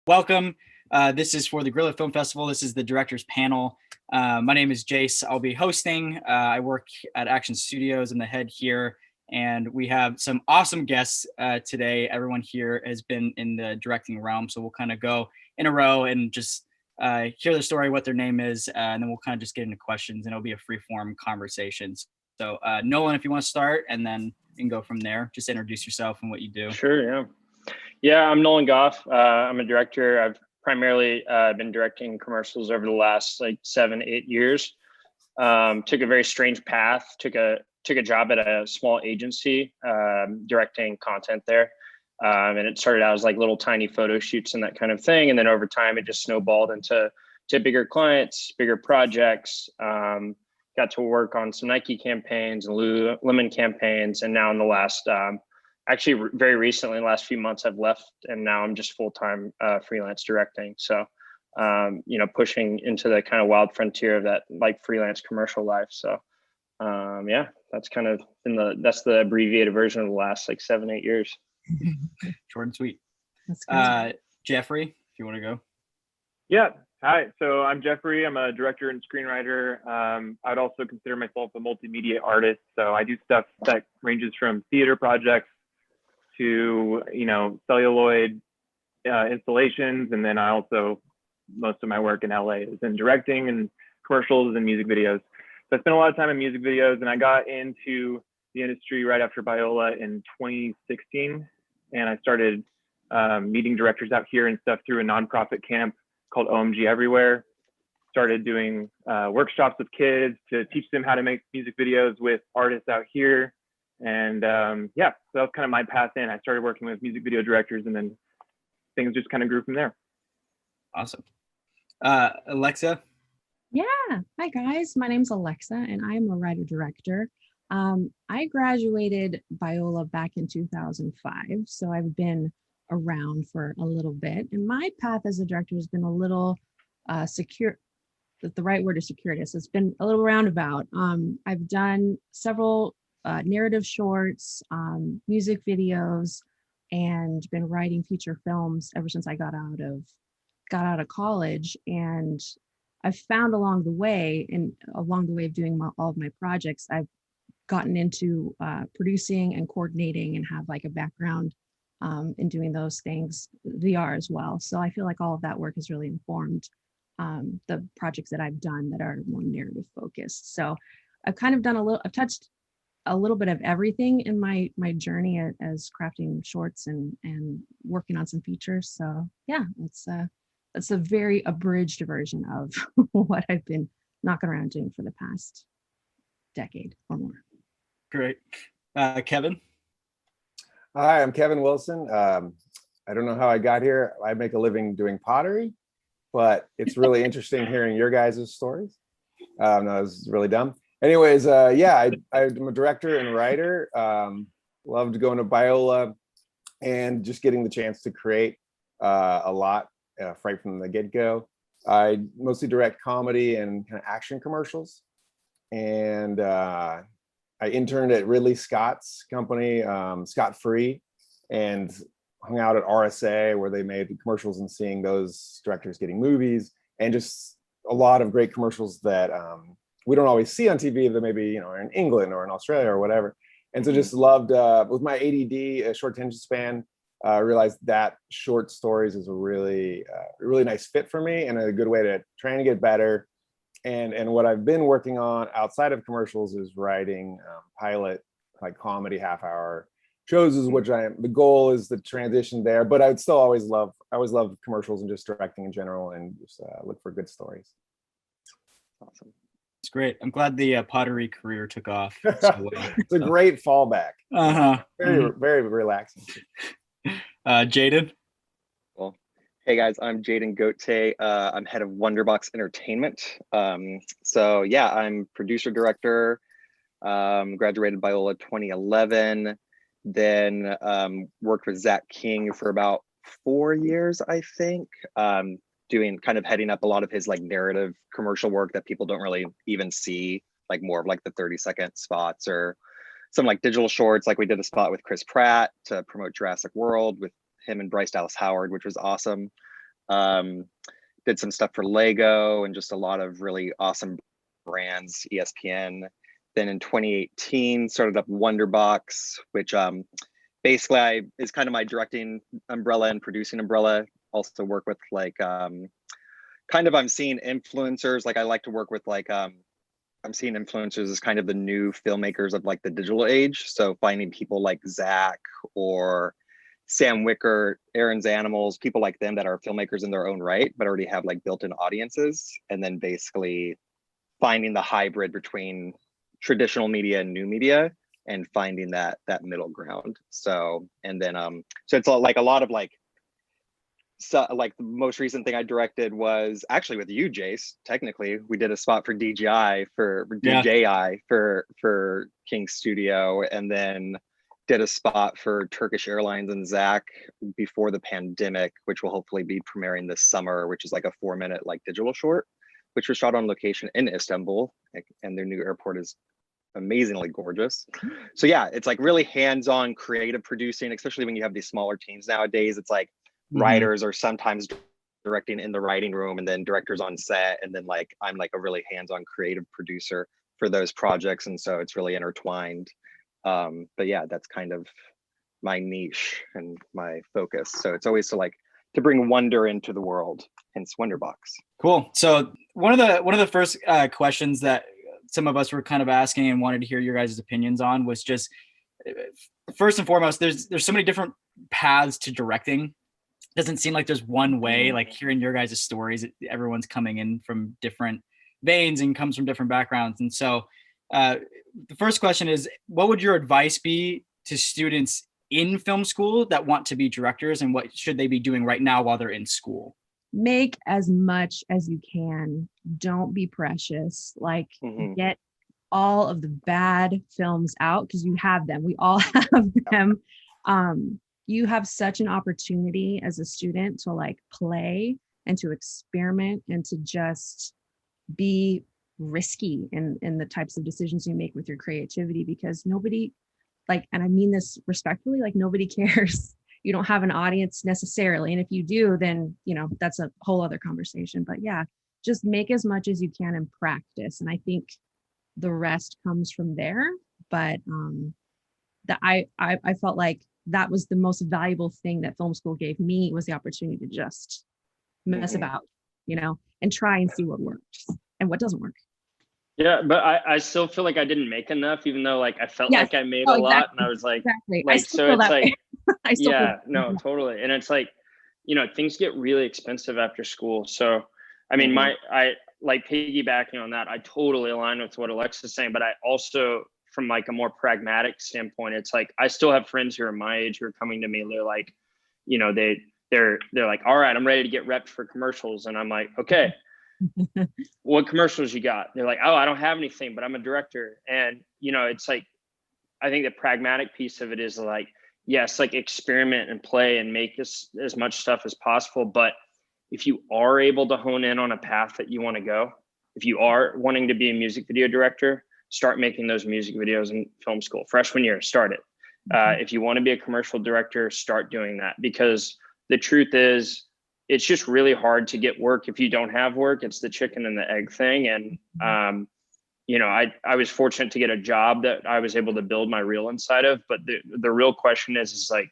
Welcome. This is for the Guerrilla Film Festival. This is the director's panel. My name is Jace. I'll be hosting. I work at Action Studios. I'm the head here, and we have some awesome guests today. Everyone here has been in the directing realm, so we'll kind of go in a row and just hear their story, what their name is, and then we'll kind of just get into questions, and it'll be a free-form conversation. So Nolan, if you want to start, and then you can go from there. Just introduce yourself and what you do. Sure, yeah. Yeah, I'm Nolan Goff. I'm a director. I've primarily been directing commercials over the last 7-8 years. Took a very strange path. Took a job at a small agency directing content there, and it started out as little tiny photo shoots and that kind of thing. And then over time, it just snowballed into bigger clients, bigger projects. Got to work on some Nike campaigns and Lemon campaigns, and now in the last actually very recently, in the last few months, I've left and now I'm just full-time freelance directing. So, pushing into the kind of wild frontier of that freelance commercial life. So, yeah, that's kind of that's the abbreviated version of the last 7-8 years. Short and sweet. That's good. Jeffrey, if you want to go. Yeah. Hi. So I'm Jeffrey. I'm a director and screenwriter. I'd also consider myself a multimedia artist. So I do stuff that ranges from theater projects to, celluloid installations. And then most of my work in LA is in directing and commercials and music videos. So I spent a lot of time in music videos, and I got into the industry right after Biola in 2016. And I started meeting directors out here and stuff through a nonprofit camp called OMG Everywhere. Started doing workshops with kids to teach them how to make music videos with artists out here. And so that was kind of my path in. I started working with music video directors, and then things just kind of grew from there. Awesome. Alexa? Yeah. Hi, guys. My name's Alexa, and I'm a writer-director. I graduated Biola back in 2005, so I've been around for a little bit. And my path as a director has been a little secure. The right word is circuitous. It's been a little roundabout. I've done several narrative shorts, music videos, and been writing feature films ever since I got out of college. And I've found along the way of doing all of my projects, I've gotten into producing and coordinating and have a background in doing those things, VR as well. So I feel like all of that work has really informed the projects that I've done that are more narrative focused. So I've kind of I've touched a little bit of everything in my journey as crafting shorts and working on some features. So yeah, that's a very abridged version of what I've been knocking around doing for the past decade or more. Great. Kevin? Hi, I'm Kevin Wilson. I don't know how I got here. I make a living doing pottery, but it's really interesting hearing your guys' stories. No, it was really dumb. Anyways, yeah, I'm a director and writer. Loved going to Biola and just getting the chance to create a lot right from the get-go. I mostly direct comedy and kind of action commercials. And I interned at Ridley Scott's company, Scott Free, and hung out at RSA where they made the commercials, and seeing those directors getting movies, and just a lot of great commercials that we don't always see on TV that maybe are in England or in Australia or whatever. And so just loved, with my ADD, a short attention span, realized that short stories is a really nice fit for me and a good way to trying to get better. And what I've been working on outside of commercials is writing pilot comedy half-hour shows, is which the goal is the transition there. But I would still always love commercials and just directing in general, and just look for good stories. Awesome. It's great. I'm glad the pottery career took off. It's a great fallback. Very relaxing. Jaden? Well, hey guys, I'm Jaden Gote. I'm head of Wonderbox Entertainment. So yeah, I'm producer director. Graduated Biola 2011. Then worked with Zach King for about 4 years, I think. Doing kind of heading up a lot of his narrative commercial work that people don't really even see, more of the 30-second spots or some digital shorts. We did a spot with Chris Pratt to promote Jurassic World with him and Bryce Dallas Howard, which was awesome. Did some stuff for Lego and just a lot of really awesome brands, ESPN. Then in 2018, started up Wonderbox, which basically is kind of my directing umbrella and producing umbrella. Also work with like, I'm seeing influencers. Like I like to work with like, I'm seeing influencers as kind of the new filmmakers of like the digital age. So finding people like Zach or Sam Wicker, Aaron's Animals, people like them that are filmmakers in their own right, but already have like built-in audiences. And then basically finding the hybrid between traditional media and new media and finding that middle ground. So, and then, so it's like a lot of like, so like the most recent thing I directed was actually with you, Jace. Technically, we did a spot for DJI for King Studio, and then did a spot for Turkish Airlines and Zach before the pandemic, which will hopefully be premiering this summer, which is like a 4-minute like digital short, which was shot on location in Istanbul, and their new airport is amazingly gorgeous. So yeah, it's like really hands-on creative producing, especially when you have these smaller teams nowadays. It's like writers are sometimes directing in the writing room and then directors on set. And then like, I'm like a really hands-on creative producer for those projects. And so it's really intertwined. But yeah, that's kind of my niche and my focus. So it's always to bring wonder into the world, hence Wonderbox. Cool. So one of the first questions that some of us were kind of asking and wanted to hear your guys' opinions on was just, first and foremost, there's so many different paths to directing. Doesn't seem like there's one way. Like hearing your guys' stories, everyone's coming in from different veins and comes from different backgrounds. And so the first question is, what would your advice be to students in film school that want to be directors, and what should they be doing right now while they're in school? Make as much as you can. Don't be precious. Like get all of the bad films out, because you have them. We all have them. You have such an opportunity as a student to like play and to experiment and to just be risky in the types of decisions you make with your creativity, because nobody, like, and I mean this respectfully, like nobody cares. You don't have an audience necessarily. And if you do, then, you know, that's a whole other conversation. But yeah, just make as much as you can and practice. And I think the rest comes from there. But that I felt like that was the most valuable thing that film school gave me, was the opportunity to just mess about, you know, and try and see what works and what doesn't work. Yeah, but I still feel like I didn't make enough, even though like I felt like I made a lot, and I was like, so it's like, yeah, no, totally. And it's like, you know, things get really expensive after school. So, I mean, I like piggybacking on that, I totally align with what Alexa's saying, but I also, from like a more pragmatic standpoint, it's like, I still have friends who are my age who are coming to me. They're like, you know, they're like, all right, I'm ready to get repped for commercials. And I'm like, okay, what commercials you got? They're like, oh, I don't have anything, but I'm a director. And, you know, it's like, I think the pragmatic piece of it is like, yes, like experiment and play and make as much stuff as possible. But if you are able to hone in on a path that you want to go, if you are wanting to be a music video director, start making those music videos in film school. Freshman year, start it. If you want to be a commercial director, start doing that, because the truth is, it's just really hard to get work if you don't have work. It's the chicken and the egg thing. And, you know, I was fortunate to get a job that I was able to build my reel inside of. But the real question is like,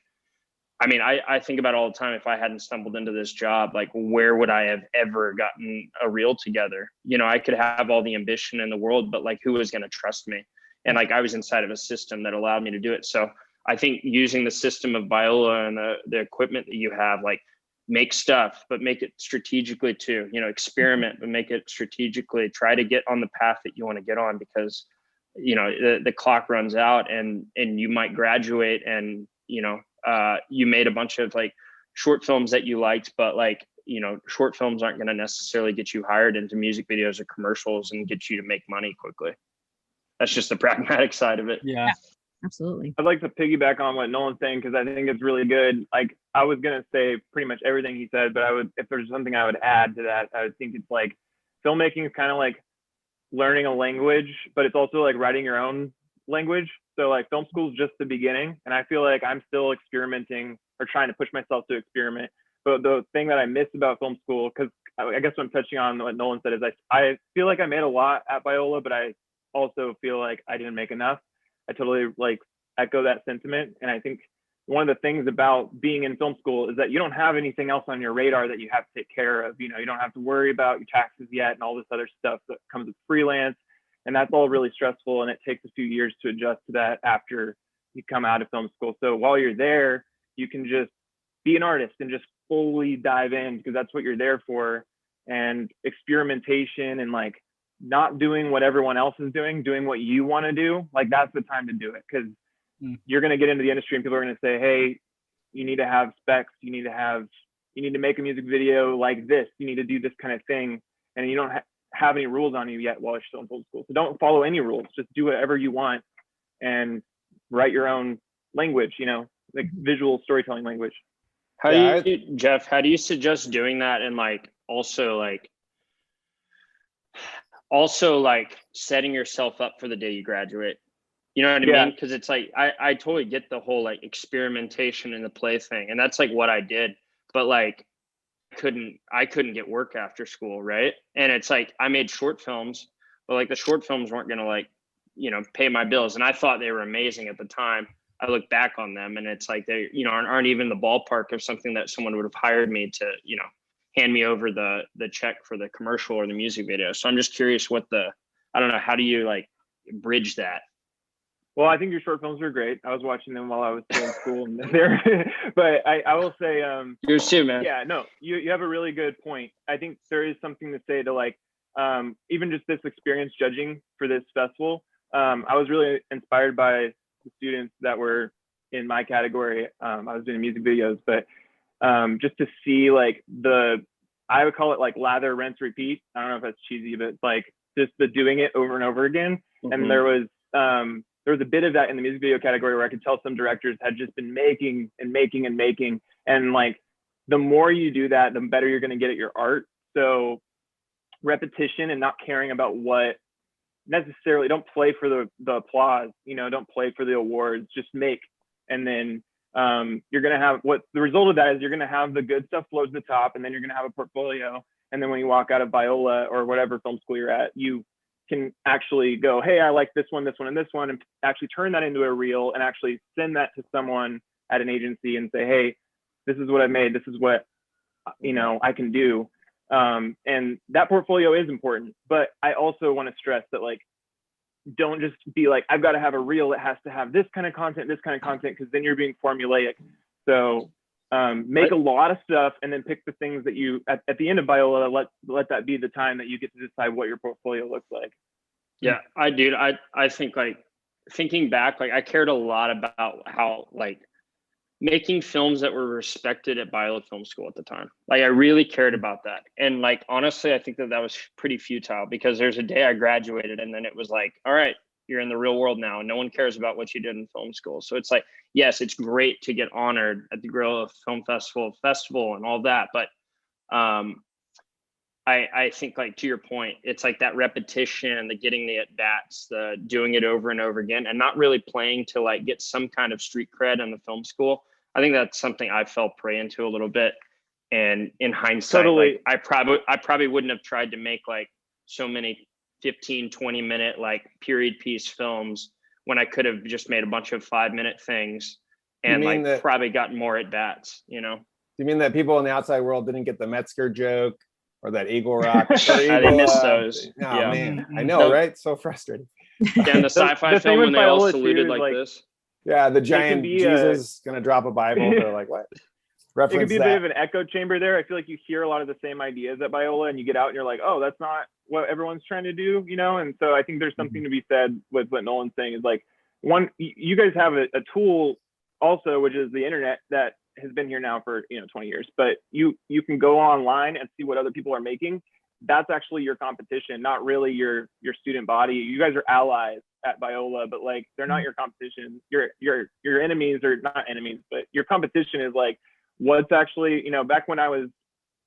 I mean, I think about all the time, if I hadn't stumbled into this job, like where would I have ever gotten a reel together? You know, I could have all the ambition in the world, but like who was going to trust me? And like I was inside of a system that allowed me to do it. So I think using the system of Biola and the equipment that you have, like make stuff, but make it strategically too, you know, experiment, but make it strategically, try to get on the path that you want to get on, because, you know, the clock runs out and you might graduate and, you know, you made a bunch of like short films that you liked, but like, you know, short films aren't going to necessarily get you hired into music videos or commercials and get you to make money quickly. That's just the pragmatic side of it. Yeah. Absolutely. I'd like to piggyback on what Nolan's saying, because I think it's really good. Like I was going to say pretty much everything he said, but if there's something I would add to that, I would think it's like filmmaking is kind of like learning a language, but it's also like writing your own language. So like film school is just the beginning. And I feel like I'm still experimenting or trying to push myself to experiment But the thing that I miss about film school, because I guess what I'm touching on what Nolan said is I feel like I made a lot at Biola, but I also feel like I didn't make enough. I totally like echo that sentiment. And I think one of the things about being in film school is that you don't have anything else on your radar that you have to take care of. You know, you don't have to worry about your taxes yet and all this other stuff that comes with freelance. And that's all really stressful. And it takes a few years to adjust to that after you come out of film school. So while you're there, you can just be an artist and just fully dive in, because that's what you're there for. And experimentation and like not doing what everyone else is doing what you want to do, like that's the time to do it. Because you're going to get into the industry and people are going to say, hey, you need to have specs, you need to make a music video like this, you need to do this kind of thing, and you don't have any rules on you yet while you're still in film school. So don't follow any rules, just do whatever you want and write your own language, you know, like visual storytelling language. Jeff, how do you suggest doing that? And like also like setting yourself up for the day you graduate. You know what I mean? Because it's like I totally get the whole like experimentation and the play thing, and that's like what I did. But like I couldn't get work after school, right? And it's like I made short films, but like the short films weren't gonna like, you know, pay my bills. And I thought they were amazing at the time. I look back on them and it's like they, you know, aren't even the ballpark of something that someone would have hired me to, you know, hand me over the check for the commercial or the music video. So I'm just curious I don't know, how do you like bridge that? Well, I think your short films are great. I was watching them while I was still in school, and but I will say, yours too, man. Yeah, no, you have a really good point. I think there is something to say to like, even just this experience judging for this festival. I was really inspired by the students that were in my category. I was doing music videos, but just to see like I would call it like lather, rinse, repeat. I don't know if that's cheesy, but like just the doing it over and over again. Mm-hmm. And there was a bit of that in the music video category where I could tell some directors had just been making. And like, the more you do that, the better you're going to get at your art. So repetition and not caring about what necessarily, don't play for the applause, you know, don't play for the awards, just make. And then you're going to have the result of that is you're going to have the good stuff float to the top, and then you're going to have a portfolio. And then when you walk out of Biola or whatever film school you're at, you can actually go, hey, I like this one, and this one, and actually turn that into a reel and actually send that to someone at an agency and say, hey, this is what I made. This is what, you know, I can do. And that portfolio is important, but I also want to stress that like, don't just be like, I've got to have a reel that has to have this kind of content, because then you're being formulaic. So make a lot of stuff and then pick the things that you at the end of Biola, let that be the time that you get to decide what your portfolio looks like. Yeah, I think like thinking back, like I cared a lot about how like making films that were respected at Biola Film School at the time. Like I really cared about that. And like honestly, I think that was pretty futile, because there's a day I graduated and then it was like, all right, you're in the real world now. No one cares about what you did in film school. So it's like, yes, it's great to get honored at the Guerrilla Film Festival and all that. But I think like to your point, it's like that repetition, the getting the at bats, the doing it over and over again, and not really playing to like get some kind of street cred in the film school. I think that's something I fell prey into a little bit. And in hindsight, totally. Like, I probably wouldn't have tried to make like so many 15, 20 minute like period piece films when I could have just made a bunch of 5-minute things and like probably gotten more at bats, you know? You mean that people in the outside world didn't get the Metzger joke or that Eagle Rock? They missed those. Oh, yeah. Man, I know, right? So frustrating. And the sci-fi film when they all saluted like this. Yeah, the giant Jesus gonna drop a Bible. They're like, what? It could be a bit of an echo chamber there. I feel like you hear a lot of the same ideas at Biola, and you get out and you're like, oh, that's not what everyone's trying to do, you know? And so I think there's something to be said with what Nolan's saying is like, you guys have a tool also, which is the internet, that has been here now for 20 years, but you can go online and see what other people are making. That's actually your competition, not really your student body. You guys are allies at Biola, but like they're not your competition. Your enemies are not enemies, but your competition is like what's actually, back when I was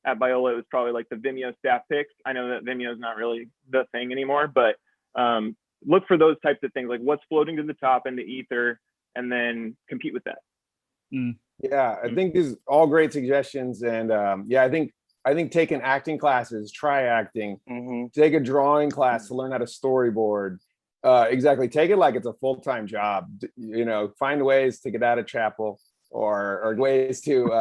at Biola, it was probably like the Vimeo staff picks. I know that Vimeo is not really the thing anymore, but look for those types of things, like what's floating to the top in the ether, and then compete with that. Yeah, I think these are all great suggestions, and yeah, I think taking acting classes, try acting, take a drawing class to learn how to storyboard. Exactly, take it like it's a full-time job. You know, find ways to get out of chapel, or ways to.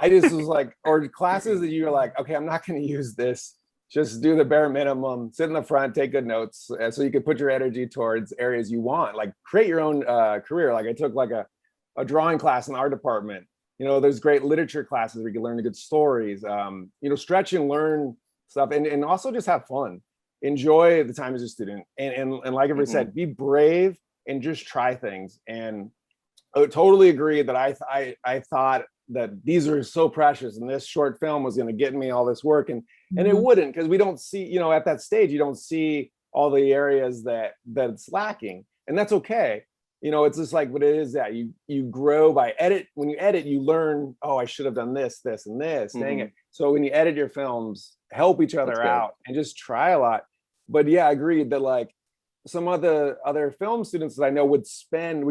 I just was like, or classes that you're like, okay, I'm not going to use this. Just do the bare minimum. Sit in the front, take good notes, so you can put your energy towards areas you want. Like create your own career. Like I took like a drawing class in the art department. You know, there's great literature classes where you can learn good stories. You know, stretch and learn stuff, and also just have fun. Enjoy the time as a student, and like I said, be brave and just try things. And I would totally agree that I thought that these are so precious, and this short film was going to get me all this work, and it wouldn't, because we don't see, you know, at that stage you don't see all the areas that it's lacking, and that's okay. You know, it's just like what it is, that you grow by edit. When you edit, you learn, oh, I should have done this, this, and this. Dang it. So when you edit your films, help each other out and just try a lot. But yeah, I agreed that like some of the other film students that I know would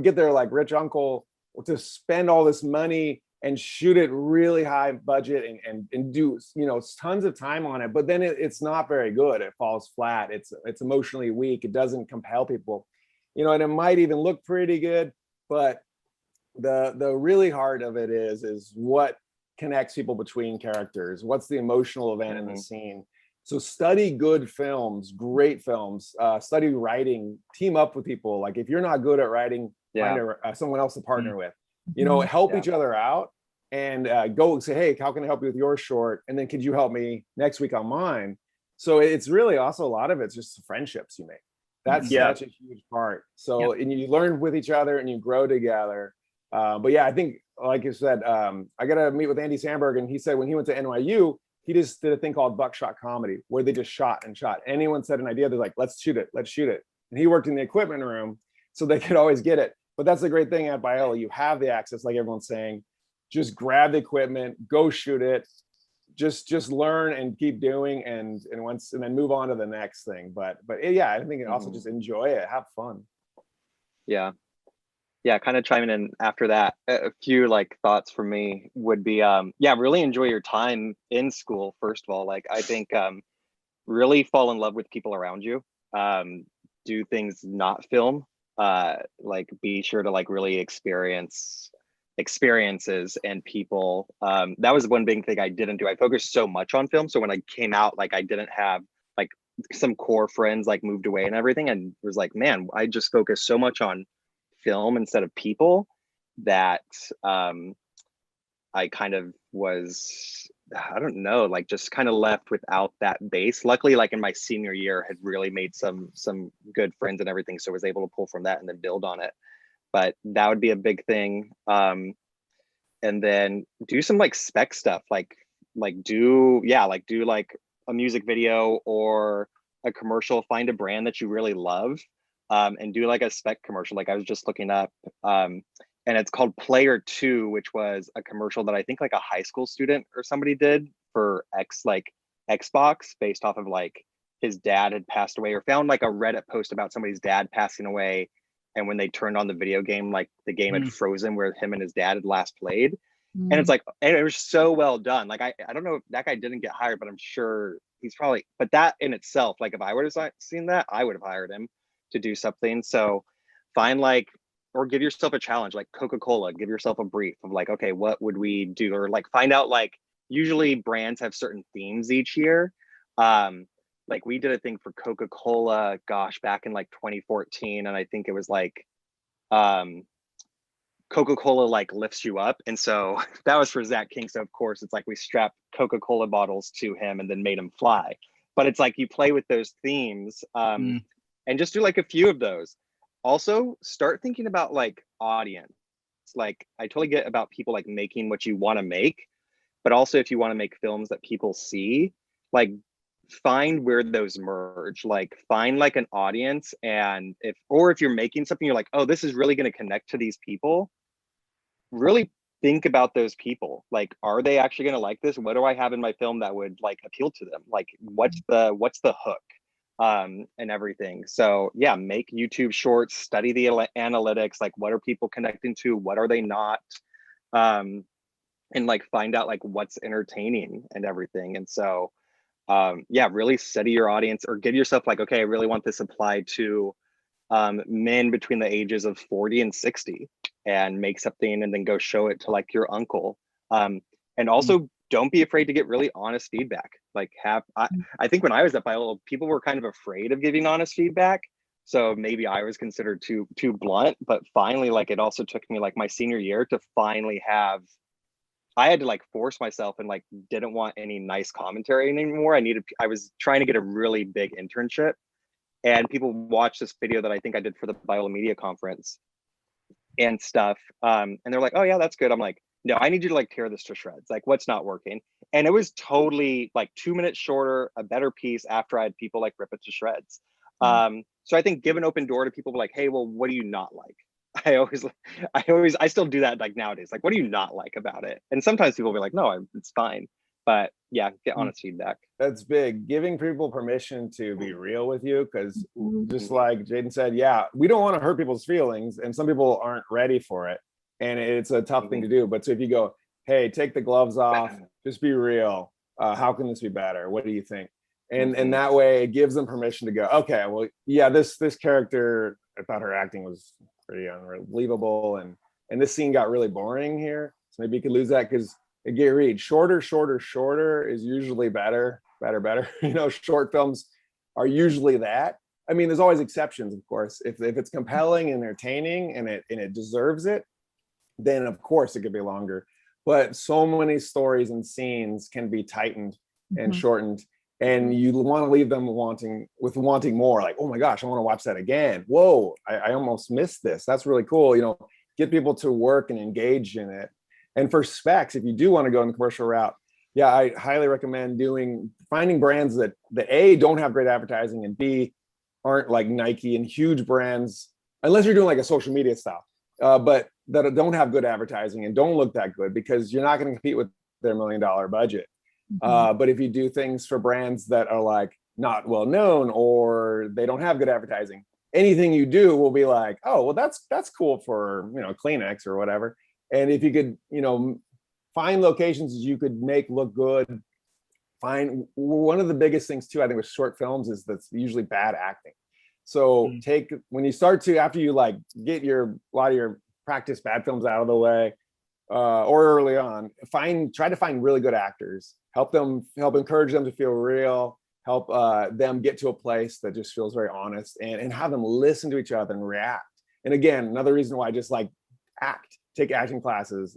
get their like rich uncle to spend all this money and shoot it really high budget, and do, you know, tons of time on it, but then it's not very good. It falls flat. It's emotionally weak. It doesn't compel people, you know, and it might even look pretty good, but the really heart of it is what connects people between characters. What's the emotional event in the scene? So study good films, great films, study writing, team up with people. Like if you're not good at writing, find someone else to partner with, you know, help each other out, and go say, hey, how can I help you with your short? And then could you help me next week on mine? So it's really also a lot of it's just friendships you make. That's such a huge part. So, and you learn with each other and you grow together. But yeah, I think, like you said, I got to meet with Andy Samberg, and he said when he went to NYU, he just did a thing called buckshot comedy, where they just shot and shot. Anyone said an idea, they're like, let's shoot it. And he worked in the equipment room, so they could always get it. But that's the great thing at Biola. You have the access, like everyone's saying. Just grab the equipment, go shoot it. Just learn and keep doing, and then move on to the next thing. But yeah, I think also just enjoy it, have fun. Yeah, kind of chiming in after that, a few like thoughts for me would be, really enjoy your time in school. First of all, like I think really fall in love with people around you. Do things not film. Like be sure to like really experiences and people. That was one big thing I didn't do. I focused so much on film, so when I came out, like I didn't have like some core friends like moved away and everything, and was like, man, I just focused so much on film instead of people that I kind of was, I don't know, like just kind of left without that base. Luckily, like in my senior year, had really made some good friends and everything, so I was able to pull from that and then build on it. But that would be a big thing. And then do some like spec stuff, like do like a music video or a commercial. Find a brand that you really love, and do like a spec commercial. Like I was just looking up, and it's called Player 2, which was a commercial that I think like a high school student or somebody did for Xbox, based off of like his dad had passed away, or found like a Reddit post about somebody's dad passing away. And when they turned on the video game, like the game had frozen where him and his dad had last played. And it's like, and it was so well done. Like, I don't know if that guy didn't get hired, but I'm sure he's probably, but that in itself, like if I would have seen that, I would have hired him to do something. So find like, or give yourself a challenge, like Coca-Cola, give yourself a brief of like, okay, what would we do? Or like find out, like usually brands have certain themes each year. Like we did a thing for Coca-Cola, gosh, back in like 2014. And I think it was like, Coca-Cola like lifts you up. And so that was for Zach King. So of course it's like we strapped Coca-Cola bottles to him and then made him fly. But it's like you play with those themes, and just do like a few of those. Also start thinking about like audience. Like I totally get about people like making what you want to make, but also if you want to make films that people see, like find where those merge. Like find like an audience, and if you're making something you're like, oh, this is really going to connect to these people, really think about those people. Like, are they actually going to like this? What do I have in my film that would like appeal to them? Like what's the hook, and everything. So yeah, make YouTube shorts, study the analytics, like what are people connecting to, what are they not, and like find out like what's entertaining and everything. And so yeah, really study your audience, or give yourself like, okay, I really want this applied to men between the ages of 40 and 60, and make something and then go show it to like your uncle. And also don't be afraid to get really honest feedback. Like I think when I was at Biola, people were kind of afraid of giving honest feedback. So maybe I was considered too blunt, but finally, like it also took me like my senior year to finally I had to like force myself, and like didn't want any nice commentary anymore. I was trying to get a really big internship, and people watched this video that I think I did for the Biola Media Conference and stuff. And they're like, oh yeah, that's good. I'm like, no, I need you to like tear this to shreds. Like, what's not working? And it was totally like 2 minutes shorter, a better piece after I had people like rip it to shreds. So I think give an open door to people like, hey, well, what do you not like? I still do that like nowadays. Like, what do you not like about it? And sometimes people will be like, no, it's fine. But yeah, get honest feedback. That's big. Giving people permission to be real with you, because just like Jaden said, yeah, we don't want to hurt people's feelings, and some people aren't ready for it, and it's a tough thing to do. But so if you go, hey, take the gloves off, just be real. How can this be better? What do you think? And that way it gives them permission to go, okay, well, yeah, this character, I thought her acting was pretty unbelievable, and this scene got really boring here, so maybe you could lose that. Because get read shorter is usually better. You know, short films are usually that. I mean, there's always exceptions, of course. If it's compelling and entertaining and it deserves it, then of course it could be longer. But so many stories and scenes can be tightened and shortened, and you want to leave them wanting more. Like, oh my gosh, I want to watch that again. Whoa, I almost missed this. That's really cool. You know, get people to work and engage in it. And for specs, if you do want to go in the commercial route, yeah, I highly recommend finding brands that A, don't have great advertising, and B, aren't like Nike and huge brands, unless you're doing like a social media style, but that don't have good advertising and don't look that good, because you're not going to compete with their $1 million budget. But if you do things for brands that are like not well known, or they don't have good advertising, anything you do will be like, oh, well, that's cool for, you know, Kleenex or whatever. And if you could, you know, find locations you could make look good. Find one of the biggest things too, I think, with short films is that's usually bad acting. So when you start to, after you like get a lot of your practice bad films out of the way, or early on, try to find really good actors, help encourage them to feel real, help them get to a place that just feels very honest, and have them listen to each other and react. And again, another reason why I just like take acting classes,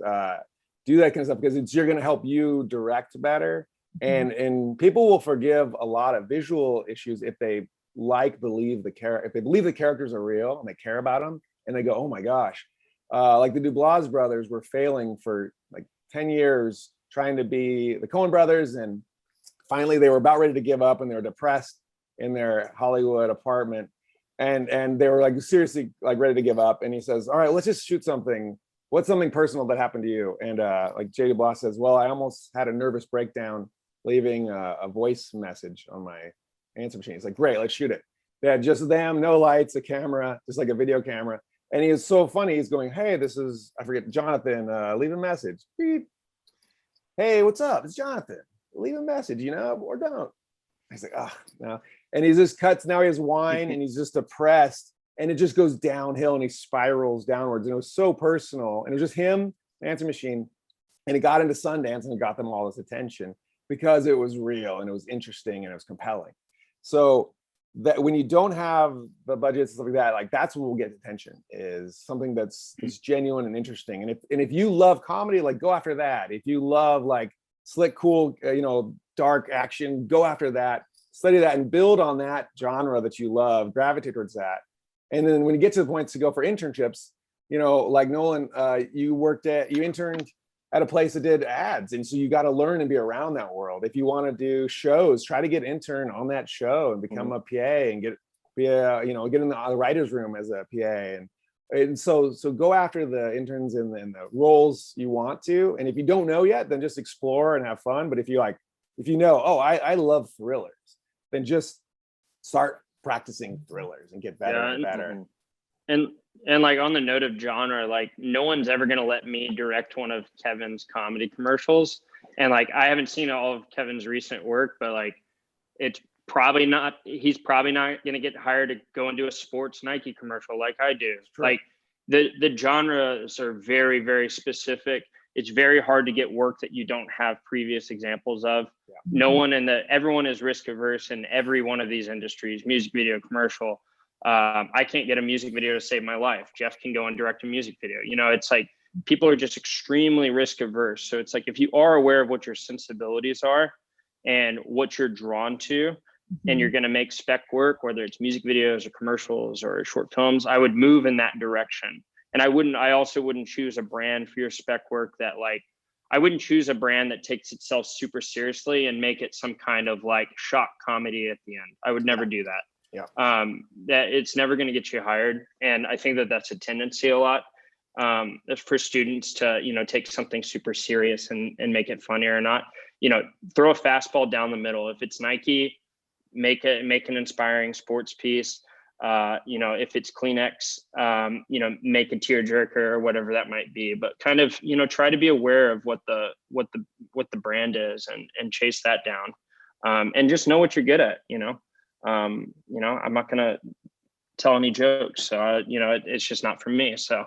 do that kind of stuff, because you're going to help you direct better. And people will forgive a lot of visual issues if they believe the characters are real and they care about them, and they go, oh my gosh, like the Dubois brothers were failing for like 10 years trying to be the Coen brothers, and finally they were about ready to give up, and they were depressed in their Hollywood apartment, and they were like seriously like ready to give up. And he says, all right, let's just shoot something. What's something personal that happened to you? And like J. Dubois says, well, I almost had a nervous breakdown leaving a voice message on my answer machine. It's like, great, let's shoot it. They had just them, no lights, a camera, just like a video camera. And he is so funny. He's going, hey, this is, I forget, Jonathan, leave a message. Beep. Hey, what's up? It's Jonathan. Leave a message, you know, or don't. He's like, oh, no. And he just cuts, now he has wine and he's just depressed. And it just goes downhill and he spirals downwards. And it was so personal. And it was just him, answer machine. And it got into Sundance and it got them all this attention because it was real and it was interesting and it was compelling. So that when you don't have the budgets and stuff like that, like that's what will get attention, is something that's genuine and interesting. And if you love comedy, like go after that. If you love like slick, cool, you know, dark action, go after that, study that and build on that genre that you love, gravitate towards that. And then when you get to the point to go for internships, you know, like Nolan, you interned at a place that did ads. And so you got to learn and be around that world. If you want to do shows, try to get intern on that show and become a PA and get in the writer's room as a PA. And so go after the interns in the roles you want to. And if you don't know yet, then just explore and have fun. But if you know, oh, I love thrillers, then just start practicing thrillers and get better and better. And like on the note of genre, like no one's ever gonna let me direct one of Kevin's comedy commercials. And like I haven't seen all of Kevin's recent work, but like it's probably not, he's probably not gonna get hired to go and do a sports Nike commercial like I do. Like the genres are very, very specific. It's very hard to get work that you don't have previous examples of. No one everyone is risk averse in every one of these industries, music video, commercial. I can't get a music video to save my life. Jeff can go and direct a music video. You know, it's like people are just extremely risk averse. So it's like if you are aware of what your sensibilities are and what you're drawn to, and you're going to make spec work, whether it's music videos or commercials or short films, I would move in that direction. And I also wouldn't choose a brand for your spec work that like, I wouldn't choose a brand that takes itself super seriously and make it some kind of like shock comedy at the end. I would never do that. That it's never going to get you hired. And I think that that's a tendency a lot for students to, you know, take something super serious and make it funny or not, you know, throw a fastball down the middle. If it's Nike, make an inspiring sports piece. You know, if it's Kleenex, you know, make a tearjerker or whatever that might be, but kind of, you know, try to be aware of what the brand is and chase that down. And just know what you're good at, you know. I'm not gonna tell any jokes, so you know, it's just not for me. So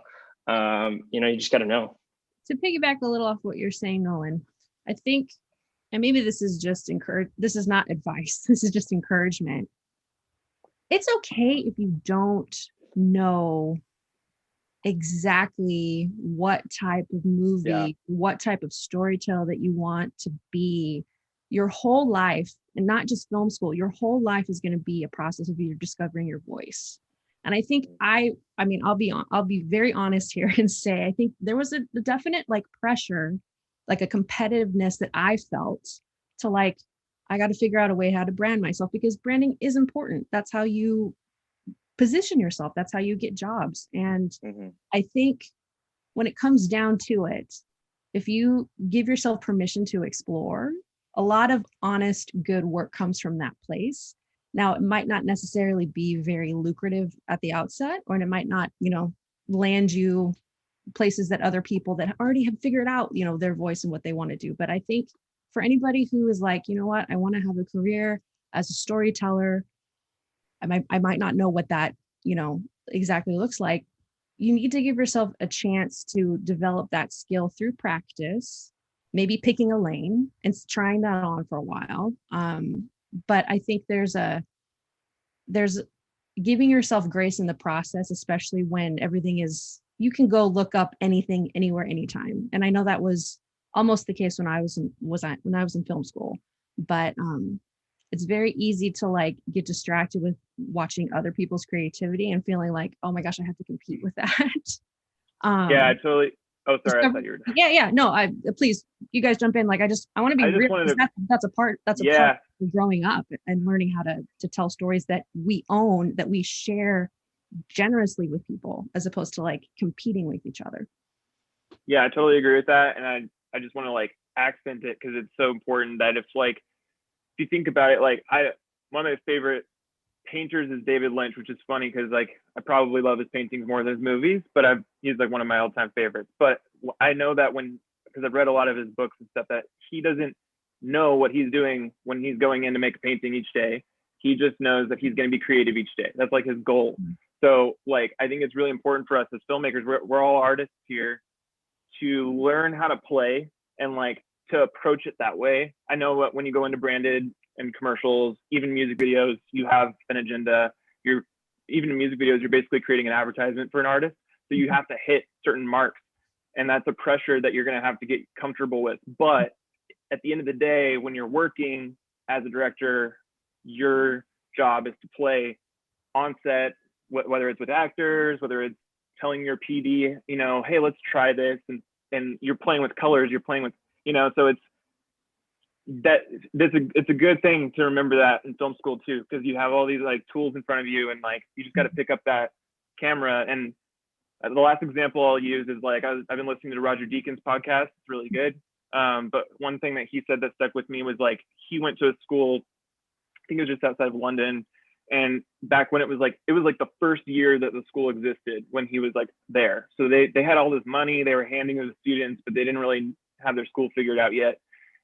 you know, you just got to know. To piggyback a little off what you're saying, Nolan, I think, and maybe this is just this is not advice, this is just encouragement. It's okay if you don't know exactly what type of movie, what type of storyteller that you want to be. Your whole life, and not just film school, your whole life is going to be a process of you discovering your voice. And I think I mean, I'll be very honest here and say, I think there was a definite like pressure, like a competitiveness that I felt to like, I got to figure out a way how to brand myself, because branding is important. That's how you position yourself. That's how you get jobs. And I think when it comes down to it, if you give yourself permission to explore, a lot of honest, good work comes from that place. Now, it might not necessarily be very lucrative at the outset, or it might not, you know, land you places that other people that already have figured out, you know, their voice and what they want to do. But I think for anybody who is like, you know what, I want to have a career as a storyteller, I might not know what that, you know, exactly looks like. You need to give yourself a chance to develop that skill through practice, maybe picking a lane and trying that on for a while. But I think there's giving yourself grace in the process, especially when everything is, you can go look up anything, anywhere, anytime. And I know that was almost the case when I was in film school, but it's very easy to like get distracted with watching other people's creativity and feeling like, oh my gosh, I have to compete with that. Yeah, I totally. Oh, sorry. I thought you were done. Yeah. No, please, you guys jump in. Like, I want to be real. That's a part of growing up and learning how to tell stories that we own, that we share generously with people, as opposed to like competing with each other. Yeah, I totally agree with that. And I just want to like accent it because it's so important that if like, if you think about it, like one of my favorite painters is David Lynch, which is funny because like I probably love his paintings more than his movies, but he's like one of my all-time favorites. But I know that because I've read a lot of his books and stuff, that he doesn't know what he's doing when he's going in to make a painting each day. He just knows that he's going to be creative each day. That's like his goal. So like I think it's really important for us as filmmakers, we're all artists here, to learn how to play and like to approach it that way. I know what when you go into branded and commercials, even music videos, you have an agenda. Even in music videos, you're basically creating an advertisement for an artist. So you have to hit certain marks, and that's a pressure that you're going to have to get comfortable with. But at the end of the day, when you're working as a director, your job is to play on set, whether it's with actors, whether it's telling your PD, you know, hey, let's try this. And you're playing with colors, you're playing with, you know, so it's a good thing to remember that in film school too, because you have all these like tools in front of you, and like you just got to pick up that camera. And the last example I'll use is like I've been listening to Roger Deakins' podcast. It's really good. But one thing that he said that stuck with me was like he went to a school, I think it was just outside of London, And back when it was like the first year that the school existed when he was like there. So they had all this money they were handing to the students, but they didn't really have their school figured out yet.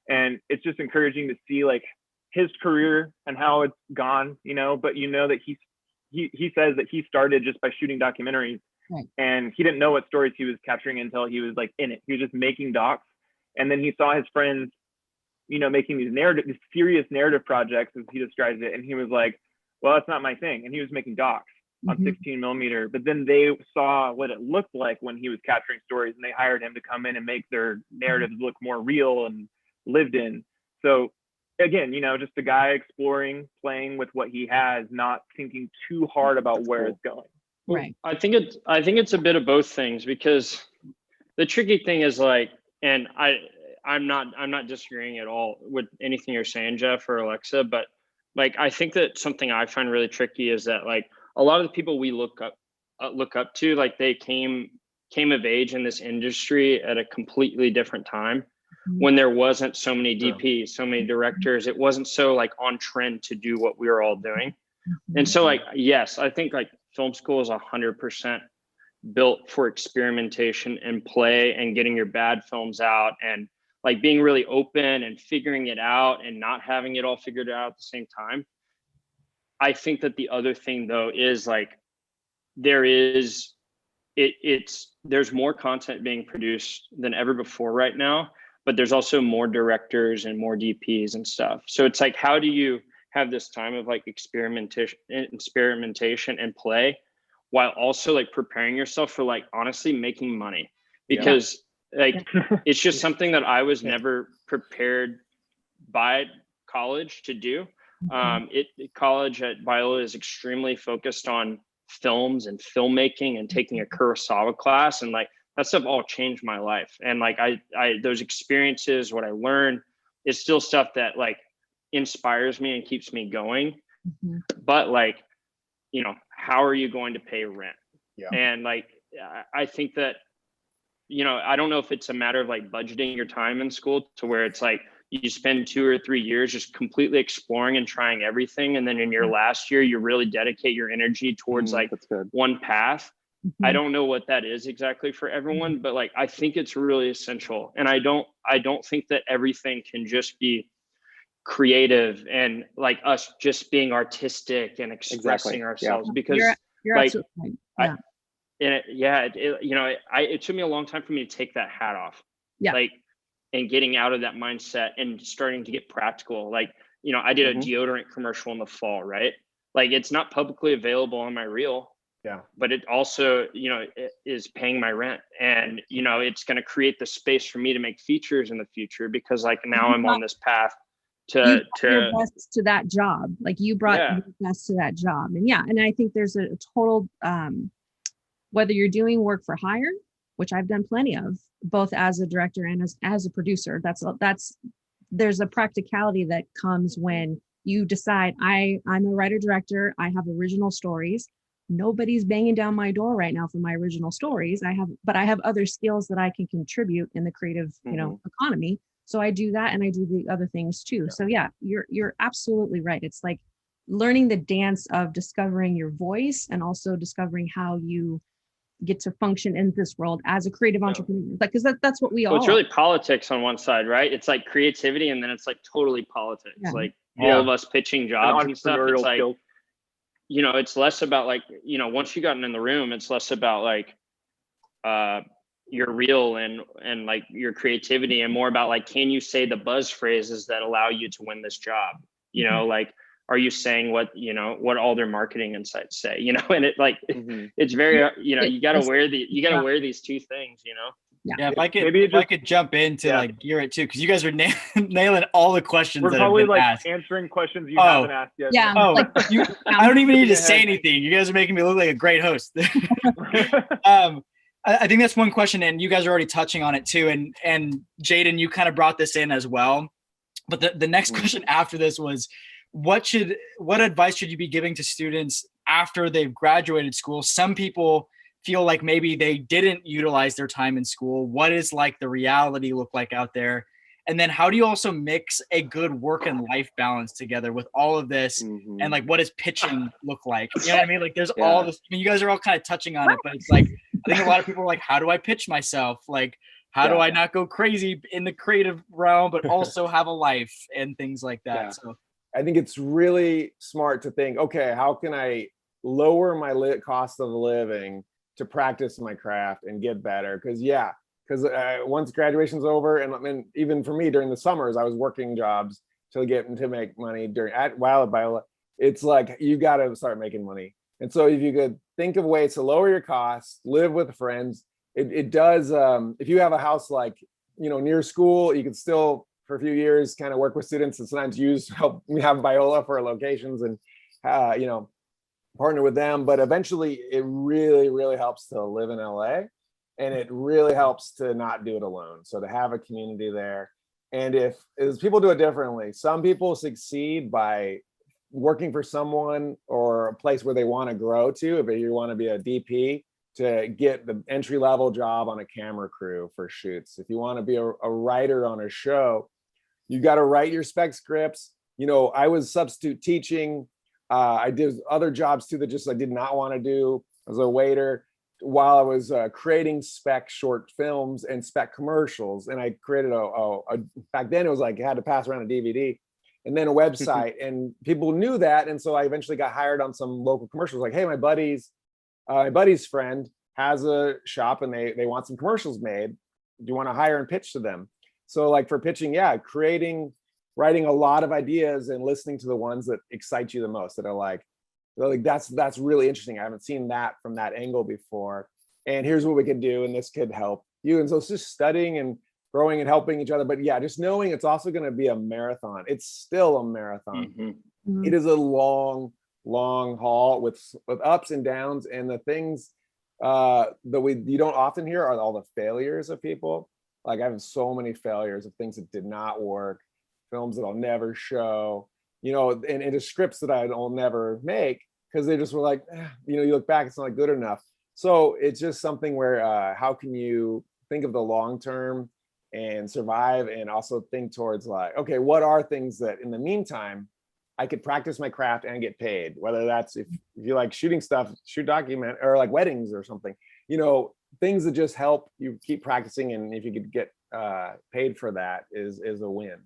And it's just encouraging to see like his career and how it's gone, you know, but you know that he says that he started just by shooting documentaries. Right. And he didn't know what stories he was capturing until he was like in it. He was just making docs. And then he saw his friends, you know, making these serious narrative projects, as he describes it. And he was like, well, that's not my thing. And he was making docs on 16 millimeter. But then they saw what it looked like when he was capturing stories, and they hired him to come in and make their narratives look more real and lived in. So again, you know, just a guy exploring, playing with what he has, not thinking too hard about where it's going. Right. I think it's a bit of both things, because the tricky thing is like, and I'm not disagreeing at all with anything you're saying, Jeff or Alexa, but like, I think that something I find really tricky is that like a lot of the people we look up to, like they came of age in this industry at a completely different time when there wasn't so many DPs, so many directors. It wasn't so like on trend to do what we were all doing. And so like, yes, I think like film school is 100% built for experimentation and play and getting your bad films out and like being really open and figuring it out and not having it all figured out at the same time. I think that the other thing though is like there's more content being produced than ever before right now, but there's also more directors and more DPs and stuff. So it's like, how do you have this time of like experimentation and play while also like preparing yourself for like honestly making money? Because like it's just something that I was never prepared by college to do. College at Biola is extremely focused on films and filmmaking and taking a Kurosawa class, and like that stuff all changed my life. And like I those experiences, what I learned is still stuff that like inspires me and keeps me going. But like, you know, how are you going to pay rent? And like I think that, you know, I don't know if it's a matter of like budgeting your time in school to where it's like you spend 2 or 3 years just completely exploring and trying everything, and then in your last year you really dedicate your energy towards like one path. I don't know what that is exactly for everyone, but like I think it's really essential. And I don't think that everything can just be creative and like us just being artistic and expressing ourselves, because you're like absolutely right. it took me a long time for me to take that hat off, like, and getting out of that mindset and starting to get practical. Like, you know, I did a deodorant commercial in the fall, right? Like it's not publicly available on my reel, but it also, you know, it is paying my rent, and, you know, it's going to create the space for me to make features in the future, because like now I'm on this path to your best to that job. Like you brought your best to that job. And I think there's a total whether you're doing work for hire, which I've done plenty of, both as a director and as a producer, there's a practicality that comes when you decide I'm a writer director, I have original stories. Nobody's banging down my door right now for my original stories. I have other skills that I can contribute in the creative, you know, economy. So I do that, and I do the other things too. So yeah, you're absolutely right. It's like learning the dance of discovering your voice and also discovering how you get to function in this world as a creative entrepreneur. Like, because that's what we all. It's really politics on one side, right? It's like creativity, and then it's like totally politics. Like all of us pitching jobs and stuff. It's like, you know, it's less about like, you know, once you gotten in the room, it's less about like your reel and like your creativity, and more about like, can you say the buzz phrases that allow you to win this job? You know, like, are you saying what, you know, what all their marketing insights say, you know? And it like, it's very, you know, you got to wear these two things, you know? Yeah, if I could jump in to like gear it too, because you guys are nailing all the questions. We're probably like asked. Answering questions you haven't asked yet. Yeah. I don't even need to say anything. You guys are making me look like a great host. I think that's one question, and you guys are already touching on it too. And Jaden, you kind of brought this in as well. But the next question after this was, what advice should you be giving to students after they've graduated school? Some people feel like maybe they didn't utilize their time in school. What is like the reality look like out there? And then how do you also mix a good work and life balance together with all of this? And like, what does pitching look like? You know what I mean? Like there's all this, I mean, you guys are all kind of touching on it, but it's like, I think a lot of people are like, how do I pitch myself? Like, how do I not go crazy in the creative realm, but also have a life and things like that? So I think it's really smart to think, okay, how can I lower my cost of living to practice my craft and get better? Because once graduation's over, and even for me during the summers, I was working jobs to make money while at Biola. It's like you got to start making money. And so if you could think of ways to lower your costs, live with friends, it does. If you have a house like near school, you could still for a few years kind of work with students and sometimes help me have Biola for locations and partner with them. But eventually, it really, really helps to live in LA. And it really helps to not do it alone. So to have a community there. And if people do it differently, some people succeed by working for someone or a place where they want to grow to. If you want to be a DP, to get the entry-level job on a camera crew for shoots. If you want to be a writer on a show, you got to write your spec scripts. I was substitute teaching. I did other jobs too that I did not want to do. I was a waiter while I was creating spec short films and spec commercials. And I created back then it was like, you had to pass around a DVD and then a website and people knew that. And so I eventually got hired on some local commercials like, hey, my buddy's friend has a shop and they want some commercials made. Do you want to hire and pitch to them? So like for pitching, writing a lot of ideas and listening to the ones that excite you the most, that are like that's really interesting. I haven't seen that from that angle before. And here's what we could do, and this could help you. And so it's just studying and growing and helping each other. But just knowing it's also going to be a marathon. It's still a marathon. It is a long haul with ups and downs. And the things that you don't often hear are all the failures of people. Like I have so many failures of things that did not work, films that I'll never show, and into scripts that I'll never make because they just were like, you look back, it's not good enough. So it's just something where how can you think of the long term and survive, and also think towards like, okay, what are things that in the meantime I could practice my craft and get paid, whether that's if you like shooting stuff, shoot document, or like weddings or something, things that just help you keep practicing. And if you could get paid for that is a win.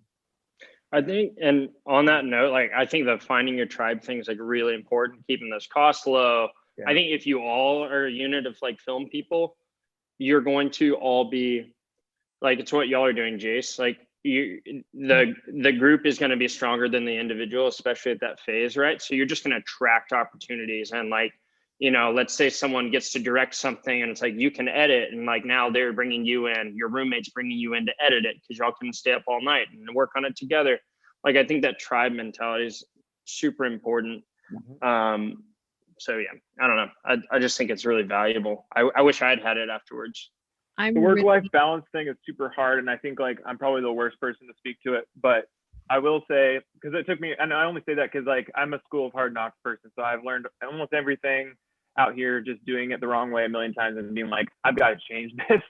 I think, and on that note, like I think the finding your tribe thing is like really important, keeping those costs low. I think if you all are a unit of like film people, you're going to all be like, it's what y'all are doing, Jace. Like the group is going to be stronger than the individual, especially at that phase, right? So you're just going to attract opportunities. And like, let's say someone gets to direct something and it's like, you can edit. And like now they're bringing you in, your roommate's bringing you in to edit it because y'all can stay up all night and work on it together. Like, I think that tribe mentality is super important. So yeah, I don't know. I just think it's really valuable. I wish I had it afterwards. The work-life balance thing is super hard. And I think like I'm probably the worst person to speak to it, but I will say, because it took me, and I only say that because like I'm a school of hard knocks person. So I've learned almost everything out here just doing it the wrong way a million times and being like, I've got to change this.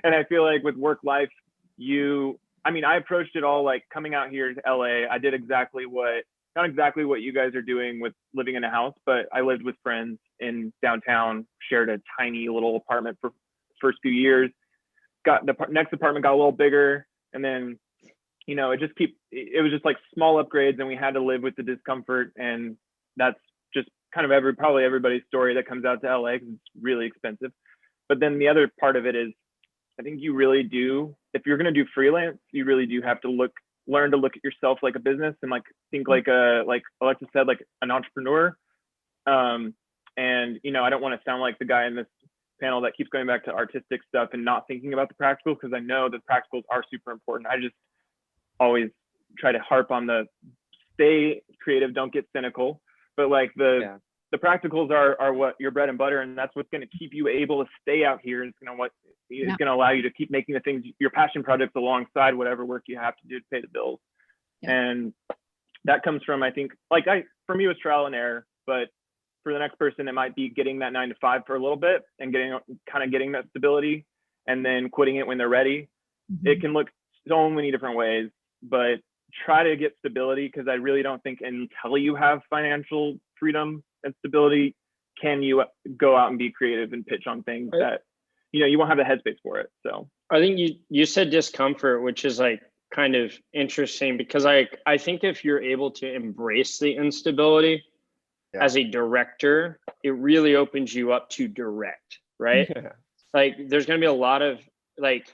And I feel like with work life, I approached it all like coming out here to LA. I did not exactly what you guys are doing with living in a house, but I lived with friends in downtown, shared a tiny little apartment for first few years, got the next apartment got a little bigger. And then, it was just like small upgrades and we had to live with the discomfort. And that's just kind of probably everybody's story that comes out to LA because it's really expensive. But then the other part of it is, I think you really do, if you're going to do freelance, you really do have to learn to look at yourself like a business and like think like Alexa said, like an entrepreneur. And I don't want to sound like the guy in this panel that keeps going back to artistic stuff and not thinking about the practicals, because I know the practicals are super important. I just always try to harp on the stay creative, don't get cynical, but like the practicals are what your bread and butter, and that's what's going to keep you able to stay out here. It's going to allow you to keep making the things, your passion projects, alongside whatever work you have to do to pay the bills. And that comes from, I think, for me it was trial and error, but for the next person, it might be getting that 9 to 5 for a little bit and getting that stability and then quitting it when they're ready. It can look so many different ways, but try to get stability, because I really don't think until you have financial freedom and stability can you go out and be creative and pitch on things that, you know, you won't have the headspace for it. So I think you said discomfort, which is like kind of interesting, because I think if you're able to embrace the instability as a director, it really opens you up to direct, right? Yeah. Like there's going to be a lot of like,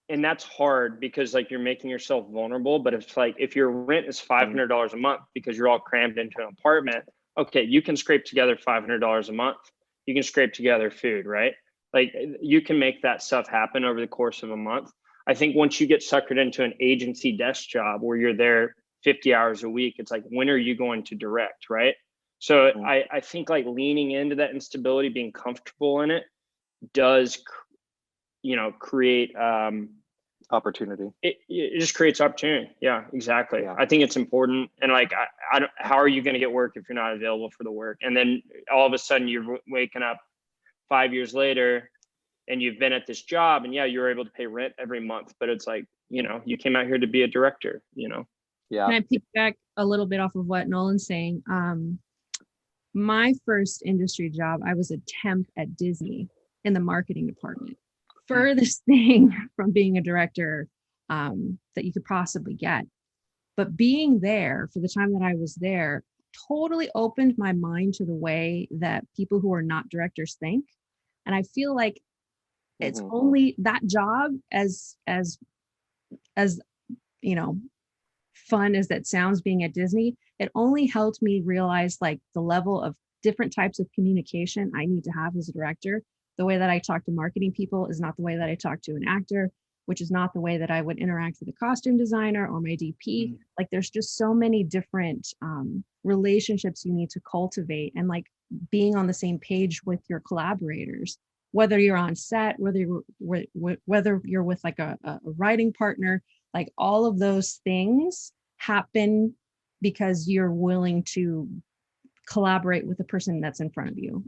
and that's hard because like you're making yourself vulnerable. But it's like if your rent is $500 a month because you're all crammed into an apartment, okay, you can scrape together $500 a month. You can scrape together food, right? Like you can make that stuff happen over the course of a month. I think once you get suckered into an agency desk job where you're there 50 hours a week, it's like, when are you going to direct, right? So I think like leaning into that instability, being comfortable in it does, you know, create Opportunity. it just creates opportunity. Yeah, exactly. Yeah. I think it's important. And like, I don't, how are you going to get work if you're not available for the work? And then all of a sudden you're waking up 5 years later and you've been at this job and yeah, you're able to pay rent every month, but it's like, you know, you came out here to be a director, you know? Yeah. Can I pick back a little bit off of what Nolan's saying? My first industry job, I was a temp at Disney in the marketing department. Furthest thing from being a director that you could possibly get. But being there for the time that I was there totally opened my mind to the way that people who are not directors think. And I feel like it's only that job, as you know, fun as that sounds being at Disney, it only helped me realize like the level of different types of communication I need to have as a director. The way that I talk to marketing people is not the way that I talk to an actor, which is not the way that I would interact with a costume designer or my DP. Like there's just so many different relationships you need to cultivate, and like being on the same page with your collaborators, whether you're on set, whether you're with like a writing partner, like all of those things happen because you're willing to collaborate with the person that's in front of you.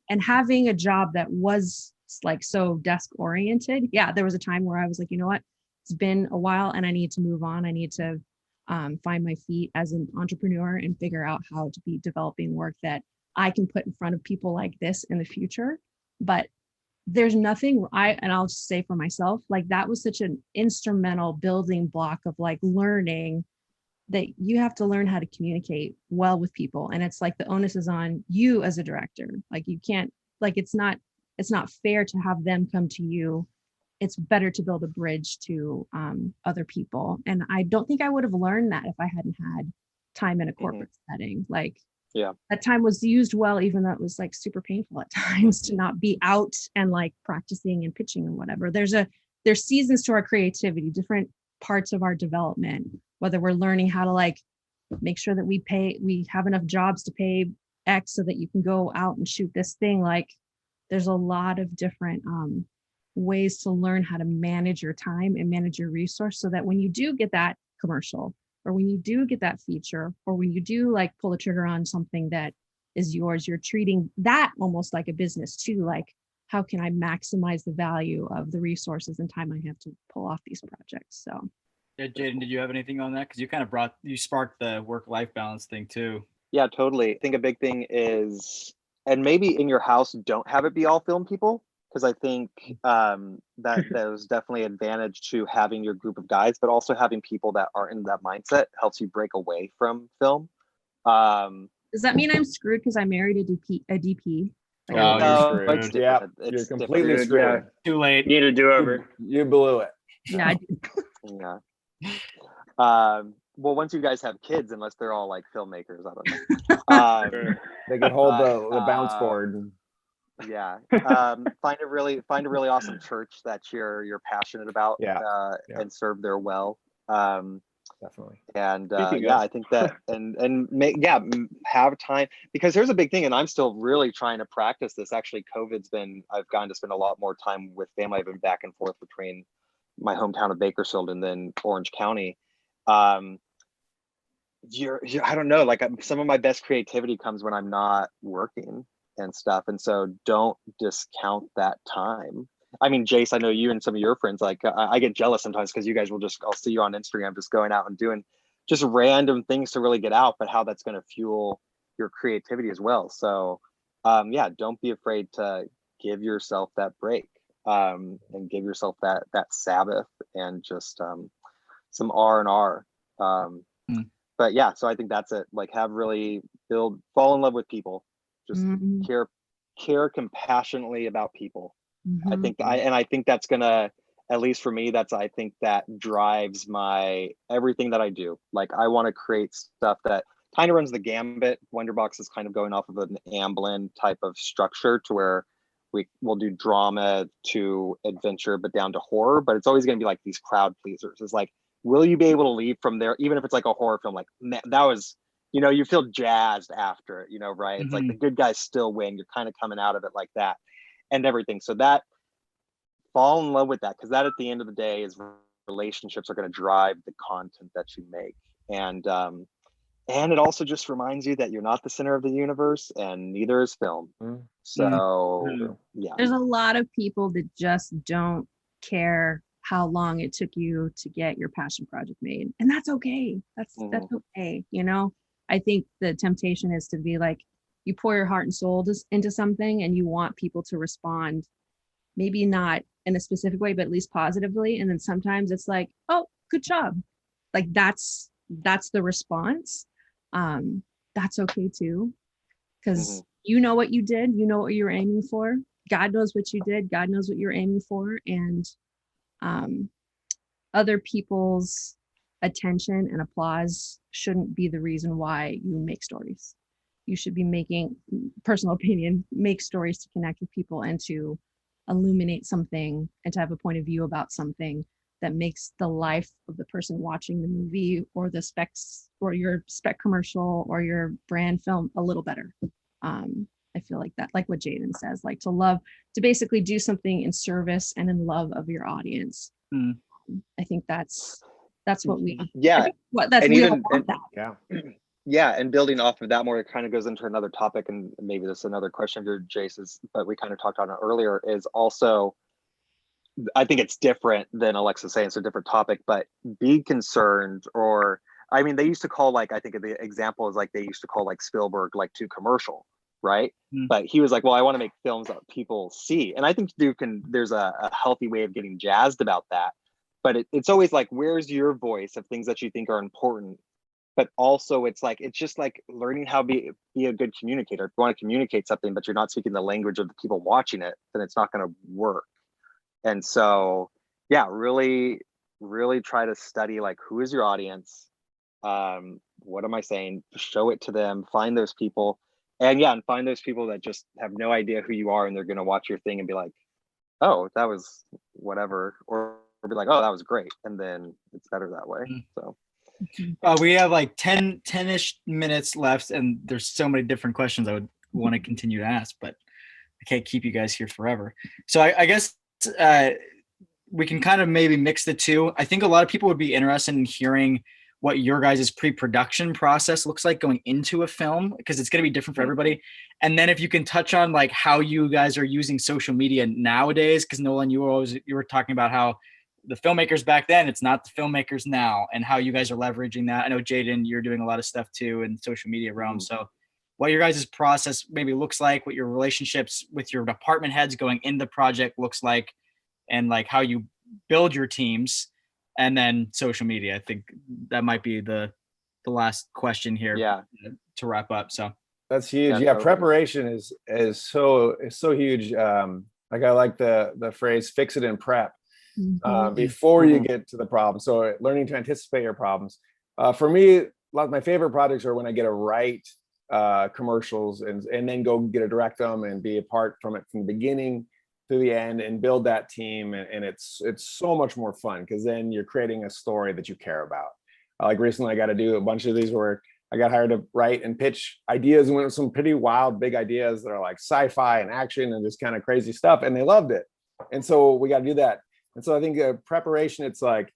And having a job that was like so desk oriented. Yeah, there was a time where I was like, you know what, it's been a while and I need to move on. I need to find my feet as an entrepreneur and figure out how to be developing work that I can put in front of people like this in the future. But there's nothing and I'll just say for myself, like that was such an instrumental building block of like learning that you have to learn how to communicate well with people. And it's like the onus is on you as a director. Like you can't, like it's not fair to have them come to you. It's better to build a bridge to other people. And I don't think I would have learned that if I hadn't had time in a corporate setting. Like that time was used well, even though it was like super painful at times to not be out and like practicing and pitching and whatever. There's seasons to our creativity, different parts of our development, whether we're learning how to like make sure that we have enough jobs to pay X so that you can go out and shoot this thing. Like there's a lot of different ways to learn how to manage your time and manage your resource so that when you do get that commercial or when you do get that feature or when you do like pull the trigger on something that is yours, you're treating that almost like a business too. Like, how can I maximize the value of the resources and time I have to pull off these projects? So yeah, Jaden, did you have anything on that? Because you kind of sparked the work-life balance thing too. Yeah, totally. I think a big thing is, and maybe in your house, don't have it be all film people, because I think that there's definitely an advantage to having your group of guys, but also having people that are in that mindset helps you break away from film. does that mean I'm screwed because I married a DP? Oh, Like, you're it's screwed. Yeah, different. It's you're completely different. screwed. Yeah. Too late. Need a do-over. You blew it. yeah, I do. Yeah. Well, once you guys have kids, unless they're all like filmmakers, I don't know. They can hold the bounce board. Yeah. Find a really awesome church that you're passionate about. And serve there well. Definitely. And I think that have time, because there's a big thing, and I'm still really trying to practice this. Actually, I've gotten to spend a lot more time with family. I've been back and forth between my hometown of Bakersfield and then Orange County. I don't know, like some of my best creativity comes when I'm not working and stuff. And so don't discount that time. I mean, Jace, I know you and some of your friends, like I get jealous sometimes because you guys will I'll see you on Instagram just going out and doing just random things to really get out, but how that's going to fuel your creativity as well. So yeah, don't be afraid to give yourself that break, and give yourself that Sabbath, and just some R&R. But yeah, so I think that's it. Like, fall in love with people, just care compassionately about people. I think that's gonna, at least for me, I think that drives everything that I do. Like, I want to create stuff that kind of runs the gambit. Wonderbox is kind of going off of an Amblin type of structure, to where we'll do drama to adventure, but down to horror. But it's always going to be like these crowd pleasers. It's like, will you be able to leave from there, even if it's like a horror film? Like, man, that was, you feel jazzed after it, right? It's like the good guys still win. You're kind of coming out of it like that, and everything. So that, fall in love with that, because that, at the end of the day, is relationships are going to drive the content that you make. And it also just reminds you that you're not the center of the universe, and neither is film. So yeah, there's a lot of people that just don't care how long it took you to get your passion project made, and that's okay. That's okay. I think the temptation is to be like, you pour your heart and soul into something, and you want people to respond, maybe not in a specific way, but at least positively. And then sometimes it's like, oh, good job. Like, that's the response. That's okay too, because you know what you did, you know what you were aiming for. God knows what you did, God knows what you're aiming for. And other people's attention and applause shouldn't be the reason why you make stories. You should be making, personal opinion, make stories to connect with people and to illuminate something, and to have a point of view about something that makes the life of the person watching the movie, or the specs, or your spec commercial, or your brand film a little better. I feel like that, like what Jaden says, like to basically do something in service and in love of your audience. I think that's what we, want that. Yeah, and building off of that more, it kind of goes into another topic, and maybe this is another question of your, Jace's, but we kind of talked on it earlier, is also, I think it's different than Alexa saying, it's a different topic, but be concerned, or, I mean, they used to call, like, I think the example is like, they used to call like Spielberg like too commercial, right? But he was like, well, I want to make films that people see. And I think there's a healthy way of getting jazzed about that. But it's always like, where's your voice of things that you think are important? But also it's just like learning how to be a good communicator. If you want to communicate something, but you're not speaking the language of the people watching it, then it's not going to work. And so, yeah, really, really try to study, like, who is your audience? What am I saying? Show it to them, find those people. And find those people that just have no idea who you are, and they're going to watch your thing and be like, oh, that was whatever. Or be like, oh, that was great. And then it's better that way. So. We have like 10-ish minutes left, and there's so many different questions I would want to continue to ask, but I can't keep you guys here forever. So I guess we can kind of maybe mix the two. I think a lot of people would be interested in hearing what your guys' pre-production process looks like going into a film, because it's going to be different for everybody. And then if you can touch on like how you guys are using social media nowadays, because Nolan, you were talking about how the filmmakers back then, it's not the filmmakers now, and how you guys are leveraging that. I know Jaden, you're doing a lot of stuff too in social media realm. So what your guys' process maybe looks like, what your relationships with your department heads going in the project looks like, and like how you build your teams, and then social media. I think that might be the last question here to wrap up. So that's huge. Yeah, totally. Preparation is so huge. Like, I like the phrase "fix it and prep." Before you get to the problem. So learning to anticipate your problems. For me, a lot of my favorite projects are when I get to write commercials and then go get to direct them and be a part from it from the beginning to the end and build that team. And it's so much more fun, because then you're creating a story that you care about. Like recently, I got to do a bunch of these where I got hired to write and pitch ideas, and went with some pretty wild, big ideas that are like sci-fi and action and just kind of crazy stuff. And they loved it. And so we got to do that. And so I think preparation, it's like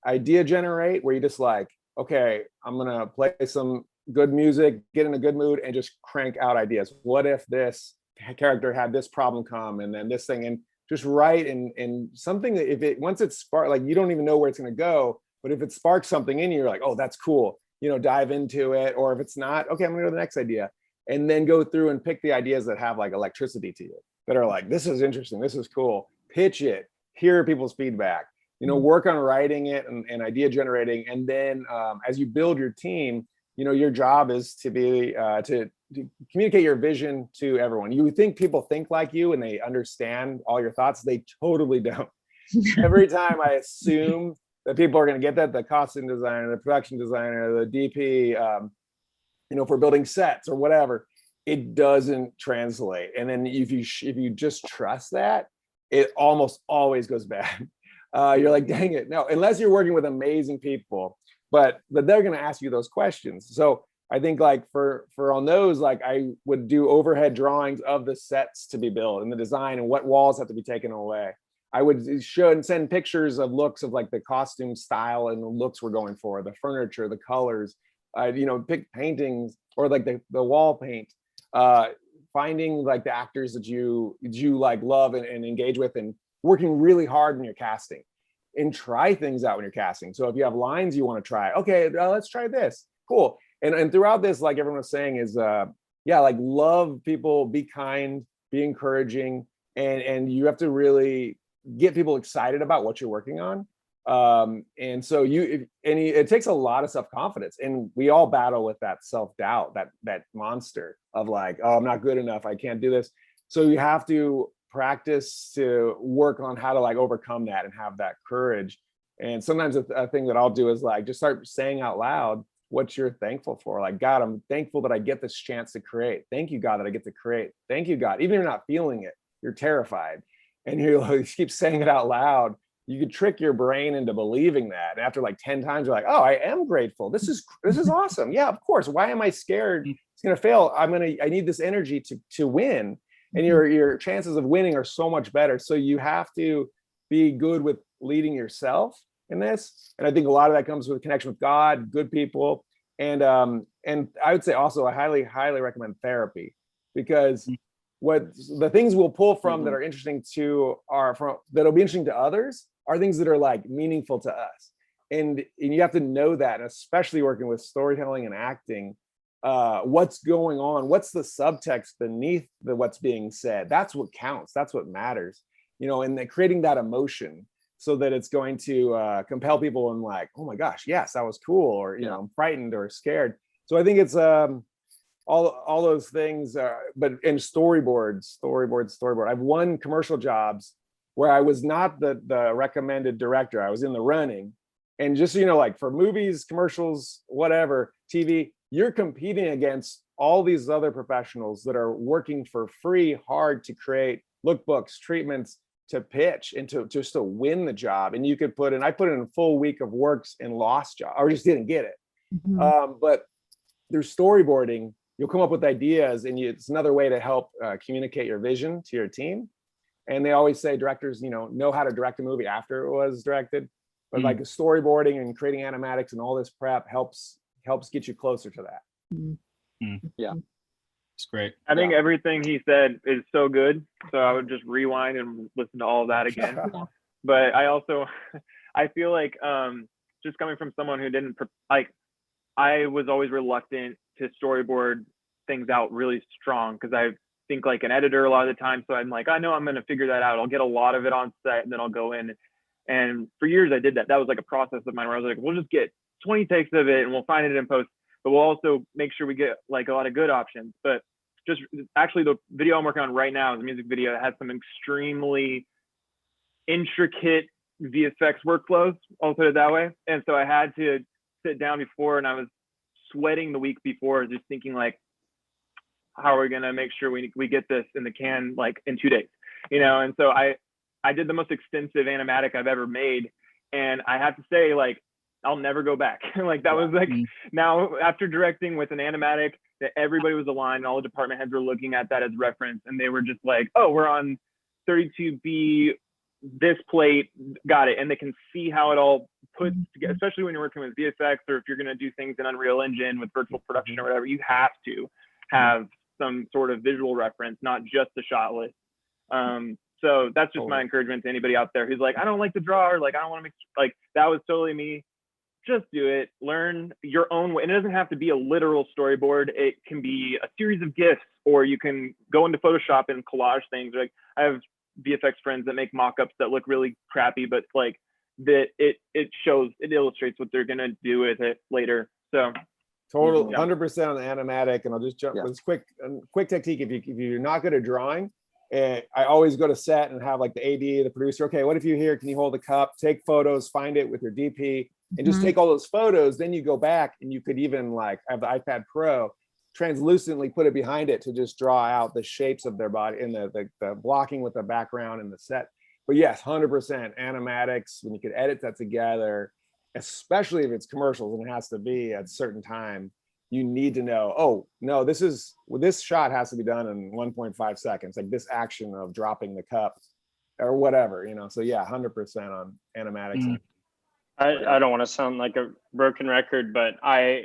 idea generate, where you just like, okay, I'm going to play some good music, get in a good mood, and just crank out ideas. What if this character had this problem come, and then this thing, and just write and something that if it once it's sparked, like you don't even know where it's going to go, but if it sparks something in you, you're like, oh, that's cool, you know, dive into it. Or if it's not, okay, I'm gonna go to the next idea, and then go through and pick the ideas that have like electricity to you, that are like, this is interesting, this is cool, pitch it, hear people's feedback, you know, work on writing it and idea generating. And then as you build your team, you know, your job is to be to communicate your vision to everyone. You think people think like you and they understand all your thoughts. They totally don't. Every time I assume that people are going to get that, the costume designer, the production designer, the DP, you know, if we're building sets or whatever, it doesn't translate. And then if you just trust that, it almost always goes bad. You're like, dang it, no, unless you're working with amazing people, but they're going to ask you those questions. So I think like for on those, like I would do overhead drawings of the sets to be built and the design and what walls have to be taken away. I would show and send pictures of looks of like the costume style and the looks we're going for, the furniture, the colors, you know, pick paintings or like the wall paint, finding like the actors that you like love and engage with, and working really hard when you're casting, and try things out when you're casting. So if you have lines you want to try, okay, let's try this, cool. And throughout this, like everyone was saying, is yeah, like love people, be kind, be encouraging, and you have to really get people excited about what you're working on. And so it takes a lot of self-confidence, and we all battle with that self-doubt, that monster of like, oh, I'm not good enough, I can't do this. So you have to practice to work on how to like overcome that and have that courage. And sometimes a thing that I'll do is like just start saying out loud what you're thankful for. Like, God, I'm thankful that I get this chance to create. Thank you, God, that I get to create. Thank you, God. Even if you're not feeling it, you're terrified, and you keep saying it out loud. You could trick your brain into believing that. And after like 10 times, you're like, oh, I am grateful. This is awesome. Yeah, of course. Why am I scared it's gonna fail? I need this energy to win. And your chances of winning are so much better. So you have to be good with leading yourself in this. And I think a lot of that comes with connection with God, good people. And I would say also I highly recommend therapy, because what the things we'll pull from that are interesting that'll be interesting to others are things that are like meaningful to us. And you have to know that, and especially working with storytelling and acting, what's going on, what's the subtext beneath what's being said. That's what counts, that's what matters, you know, and creating that emotion so that it's going to compel people and like, oh my gosh, yes, that was cool, or you know, I'm frightened or scared. So I think it's all those things, but in storyboard. I've won commercial jobs where I was not the recommended director. I was in the running, and just, you know, like for movies, commercials, whatever, TV, you're competing against all these other professionals that are working for free, hard to create lookbooks, treatments, to pitch, and to just to win the job. And you could I put in a full week of works and lost job, or just didn't get it. But through storyboarding, you'll come up with ideas, and it's another way to help communicate your vision to your team. And they always say directors, you know how to direct a movie after it was directed, but like the storyboarding and creating animatics and all this prep helps get you closer to that. Yeah, it's great. I think everything he said is so good. So I would just rewind and listen to all of that again. But I feel like just coming from someone who didn't I was always reluctant to storyboard things out really strong, because I think like an editor a lot of the time. So I'm like, I know I'm going to figure that out. I'll get a lot of it on set, and then I'll go in. And for years I did that. That was like a process of mine where I was like, we'll just get 20 takes of it and we'll find it in post, but we'll also make sure we get like a lot of good options. But just actually the video I'm working on right now is a music video that has some extremely intricate VFX workflows, I'll put it that way. And so I had to sit down before, and I was sweating the week before, just thinking like, how are we gonna make sure we get this in the can like in 2 days, you know? And so I did the most extensive animatic I've ever made, and I have to say, like, I'll never go back. Like that was like, now after directing with an animatic that everybody was aligned, all the department heads were looking at that as reference, and they were just like, oh, we're on 32B, this plate, got it. And they can see how it all puts together, especially when you're working with VFX, or if you're going to do things in Unreal Engine with virtual production or whatever, you have to have some sort of visual reference, not just the shot list. So that's just Totally. my encouragement to anybody out there who's like, I don't like to draw, or like, I don't want to make, like, that was totally me. Just do it, learn your own way. And it doesn't have to be a literal storyboard. It can be a series of GIFs, or you can go into Photoshop and collage things. Like, I have VFX friends that make mock-ups that look really crappy, but like that it illustrates what they're gonna do with it later. So Total Yeah. 100% on the animatic. And I'll just jump this quick technique. If you're not good at drawing, and I always go to set and have like the AD, the producer, okay, what if you here, can you hold the cup, take photos, find it with your DP, and just take all those photos. Then you go back and you could even like have the iPad Pro translucently put it behind it to just draw out the shapes of their body and the blocking with the background and the set. But yes, 100% animatics, when you could edit that together, especially if it's commercials and it has to be at a certain time, you need to know, oh no, this shot has to be done in 1.5 seconds, like this action of dropping the cup or whatever, you know. So yeah, 100% on animatics. I don't want to sound like a broken record, but I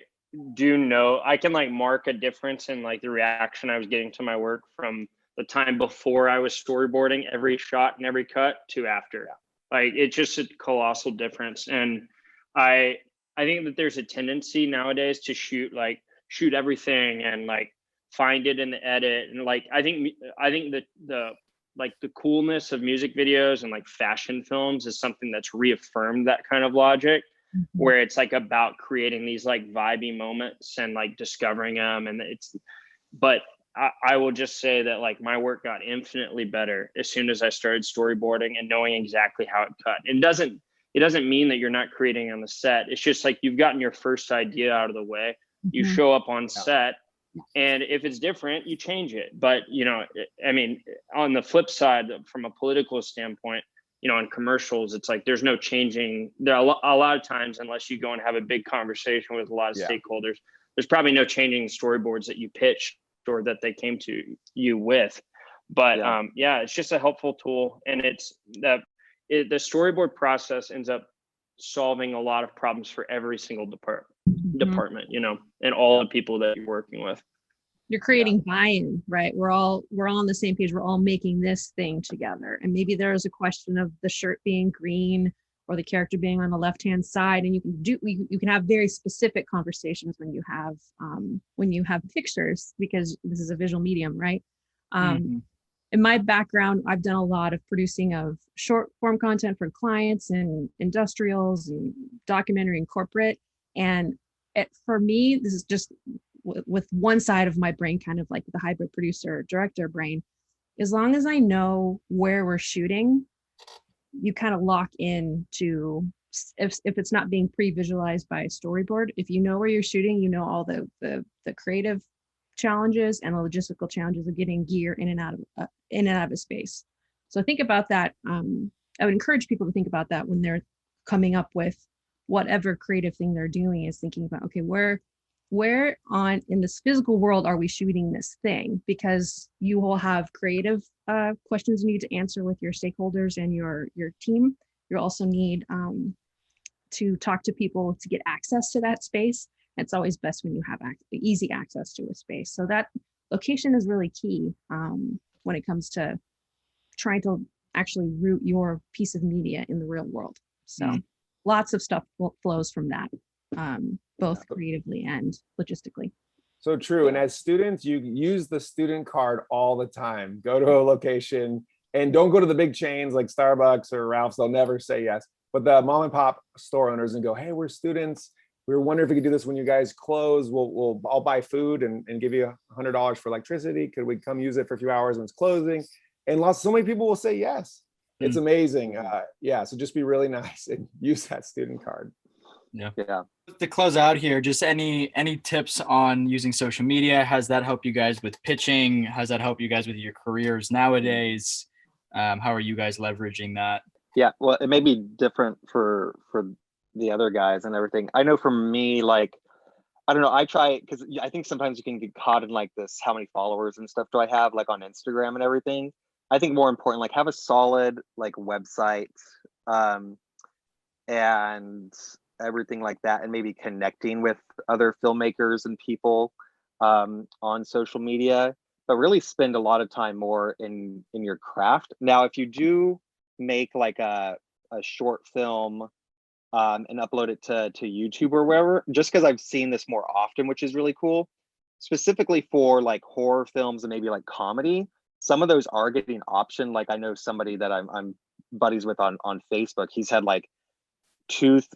do know I can like mark a difference in like the reaction I was getting to my work from the time before I was storyboarding every shot and every cut to after. Like, it's just a colossal difference. And I think that there's a tendency nowadays to shoot everything and like find it in the edit. And like, I think that the coolness of music videos and like fashion films is something that's reaffirmed that kind of logic, where it's like about creating these like vibey moments and like discovering them. And but I will just say that like my work got infinitely better as soon as I started storyboarding and knowing exactly how it cut. It doesn't mean that you're not creating on the set. It's just like you've gotten your first idea out of the way. You show up on set, and if it's different, you change it. But, you know, I mean, on the flip side, from a political standpoint, you know, in commercials, it's like there's no changing. There are a lot of times, unless you go and have a big conversation with a lot of stakeholders, there's probably no changing storyboards that you pitched or that they came to you with. But it's just a helpful tool. And the storyboard process ends up solving a lot of problems for every single department, you know, and all the people that you're working with. You're creating buy-in, right? We're all on the same page. We're all making this thing together. And maybe there is a question of the shirt being green or the character being on the left-hand side, and you can have very specific conversations when you have pictures, because this is a visual medium, right? In my background, I've done a lot of producing of short form content for clients and industrials and documentary and corporate. And for me, this is just with one side of my brain, kind of like the hybrid producer director brain. As long as I know where we're shooting, you kind of lock in to, if it's not being pre-visualized by a storyboard, if you know where you're shooting, you know all the creative challenges and the logistical challenges of getting gear in and out of a space. So think about that. I would encourage people to think about that when they're coming up with whatever creative thing they're doing, is thinking about, okay, where on in this physical world are we shooting this thing? Because you will have creative questions you need to answer with your stakeholders and your team. You also need to talk to people to get access to that space. It's always best when you have easy access to a space. So that location is really key when it comes to trying to actually root your piece of media in the real world. So lots of stuff flows from that, both creatively and logistically. So true. And as students, you use the student card all the time. Go to a location and don't go to the big chains like Starbucks or Ralph's. They'll never say yes. But the mom and pop store owners and go, hey, we're students. We were wondering if we could do this when you guys close. I'll buy food and give you $100 for electricity. Could we come use it for a few hours when it's closing? And so many people will say yes. It's amazing. So just be really nice and use that student card. Yeah. To close out here, just any tips on using social media? Has that helped you guys with pitching? Has that helped you guys with your careers nowadays? How are you guys leveraging that? Yeah, well, it may be different for the other guys and everything. I know for me, like, I don't know, I try, because I think sometimes you can get caught in like this, how many followers and stuff do I have, like on Instagram and everything. I think more important, like have a solid like website and everything like that, and maybe connecting with other filmmakers and people on social media. but really spend a lot of time more in your craft. Now, if you do make like a short film and upload it to YouTube or wherever, just because I've seen this more often, which is really cool, specifically for like horror films and maybe like comedy, some of those are getting optioned. Like I know somebody that I'm buddies with on Facebook. He's had like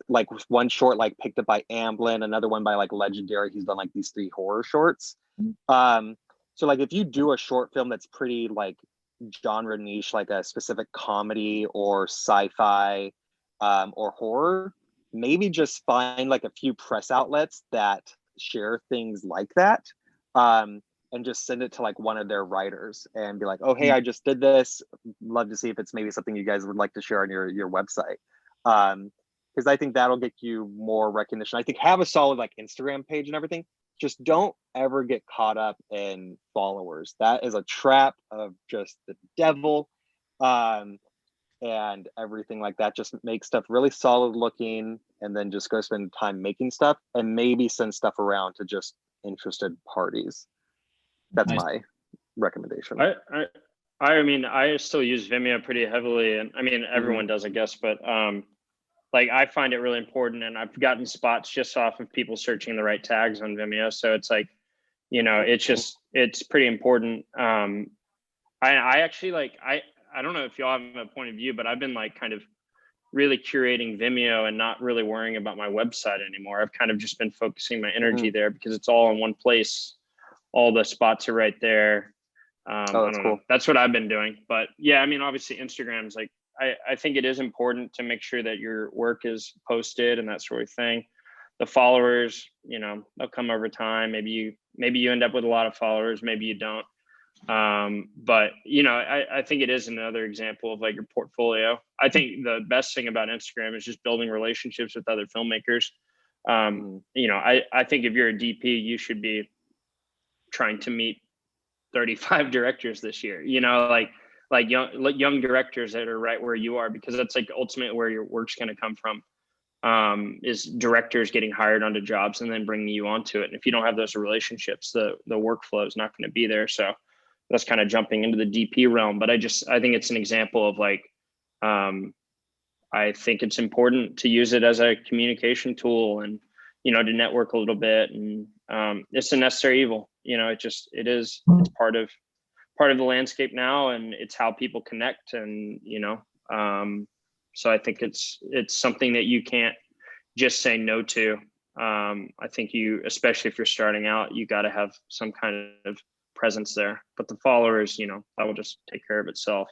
like one short like picked up by Amblin, another one by like Legendary. He's done like these 3 horror shorts. So like if you do a short film that's pretty like genre niche, like a specific comedy or sci-fi or horror, maybe just find like a few press outlets that share things like that, and just send it to like one of their writers and be like, oh, hey, I just did this. Love to see if it's maybe something you guys would like to share on your website. Because I think that'll get you more recognition. I think have a solid like Instagram page and everything. Just don't ever get caught up in followers. That is a trap of just the devil. And everything like that. Just make stuff really solid looking, and then just go spend time making stuff, and maybe send stuff around to just interested parties. That's Nice. my recommendation. I mean, I still use Vimeo pretty heavily, and I mean everyone does, I guess, but like I find it really important, and I've gotten spots just off of people searching the right tags on Vimeo. So it's like, you know, it's pretty important. I actually like I don't know if y'all have a point of view, but I've been like kind of really curating Vimeo and not really worrying about my website anymore. I've kind of just been focusing my energy there because it's all in one place. All the spots are right there. I don't know. That's what I've been doing. But yeah, I mean, obviously Instagram's like, I think it is important to make sure that your work is posted and that sort of thing. The followers, you know, they'll come over time. Maybe you end up with a lot of followers, maybe you don't. But you know, I think it is another example of like your portfolio. I think the best thing about Instagram is just building relationships with other filmmakers. You know, I think if you're a DP, you should be trying to meet 35 directors this year, you know, like young directors that are right where you are, because that's like ultimately where your work's going to come from. Is directors getting hired onto jobs and then bringing you onto it. And if you don't have those relationships, the workflow is not going to be there. So that's kind of jumping into the DP realm. But I think it's an example of like, I think it's important to use it as a communication tool and, you know, to network a little bit. And it's a necessary evil. You know, it's part of the landscape now, and it's how people connect. And, you know, so I think it's something that you can't just say no to. I think especially if you're starting out, you got to have some kind of presence there. But the followers, you know, that will just take care of itself.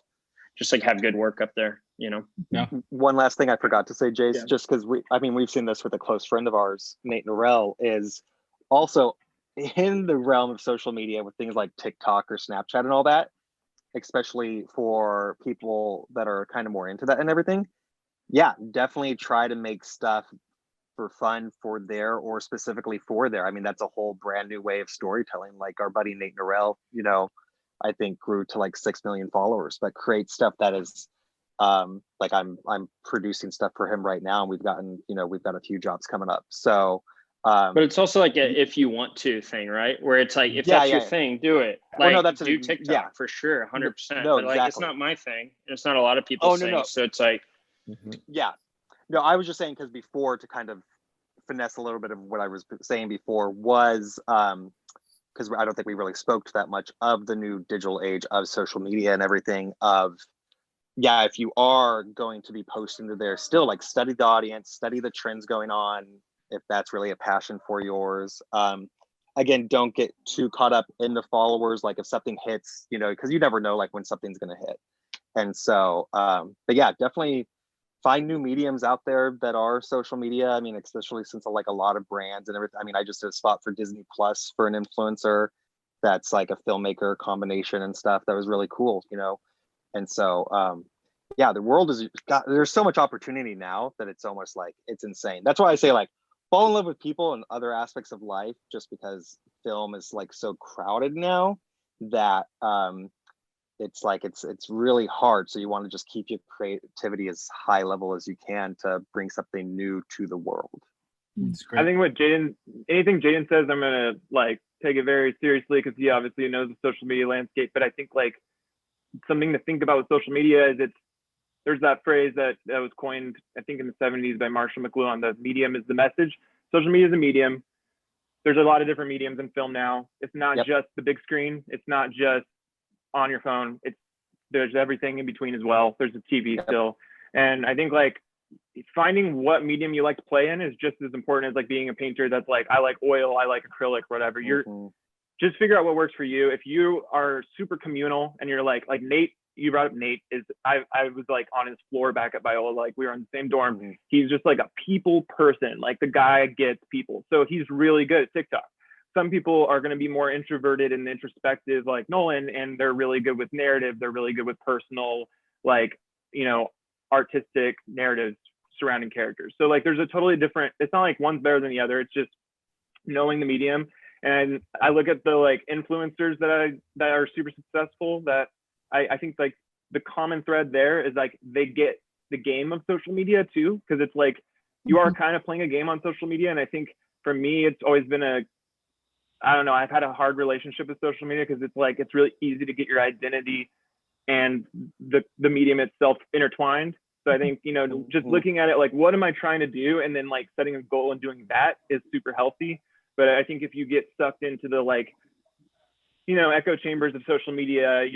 Just like have good work up there, you know. Yeah. One last thing I forgot to say, Jace, just because we've seen this with a close friend of ours, Nate Norell, is also in the realm of social media with things like TikTok or Snapchat and all that, especially for people that are kind of more into that and everything. Yeah, definitely try to make stuff for fun for there, or specifically for there. I mean, that's a whole brand new way of storytelling. Like our buddy Nate Norell, you know, I think grew to like 6 million followers, but create stuff that is like I'm producing stuff for him right now, and we've got a few jobs coming up. So but it's also like a if you want to thing, right? Where it's like, if that's your thing, do it. Like, well, no, do TikTok for sure, 100%. No, but like, exactly. it's not my thing. It's not a lot of people's thing. No. So it's like, yeah. No, I was just saying, because before, to kind of finesse a little bit of what I was saying before, was because I don't think we really spoke to that much of the new digital age of social media and everything. Of if you are going to be posting to there, still like study the audience, study the trends going on, if that's really a passion for yours. Again, don't get too caught up in the followers. Like if something hits, you know, because you never know like when something's going to hit. And so, but yeah, definitely find new mediums out there that are social media. I mean, especially since like a lot of brands and everything. I mean, I just did a spot for Disney Plus for an influencer that's like a filmmaker combination and stuff. That was really cool, you know? And so, yeah, the world there's so much opportunity now that it's almost like, it's insane. That's why I say like, fall in love with people and other aspects of life, just because film is like so crowded now that it's like it's really hard. So you want to just keep your creativity as high level as you can to bring something new to the world. It's I great. think anything Jaden says, I'm gonna like take it very seriously because he obviously knows the social media landscape. But I think like something to think about with social media is there's that phrase that was coined, I think in the 70s by Marshall McLuhan, the medium is the message. Social media is a medium. There's a lot of different mediums in film now. It's not just the big screen. It's not just on your phone. There's everything in between as well. There's a TV still. And I think like finding what medium you like to play in is just as important as like being a painter that's like, I like oil, I like acrylic, whatever. Just figure out what works for you. If you are super communal and you're like Nate, you brought up Nate, I was like on his floor back at Biola, like we were in the same dorm. He's just like a people person, like the guy gets people. So he's really good at TikTok. Some people are going to be more introverted and introspective like Nolan, and they're really good with narrative. They're really good with personal, like, artistic narratives surrounding characters. So like there's a totally different, it's not like one's better than the other. It's just knowing the medium. And I look at the like influencers that are super successful that I think like the common thread there is like they get the game of social media too, because it's like you are kind of playing a game on social media. And I think for me, it's always been I don't know, I've had a hard relationship with social media because it's like it's really easy to get your identity and the medium itself intertwined. So I think, just looking at it like, what am I trying to do? And then like setting a goal and doing that is super healthy. But I think if you get sucked into the like, echo chambers of social media,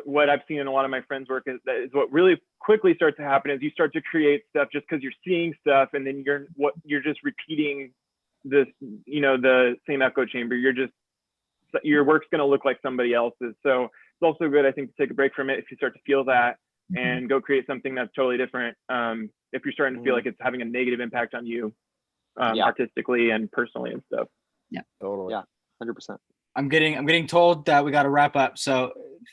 what I've seen in a lot of my friends' work is what really quickly starts to happen is you start to create stuff just because you're seeing stuff, and then you're just repeating this, the same echo chamber. Your work's going to look like somebody else's. So it's also good, I think, to take a break from it if you start to feel that and go create something that's totally different. If you're starting to feel like it's having a negative impact on you artistically and personally and stuff. Yeah, totally. Yeah, 100%. I'm getting told that we got to wrap up. So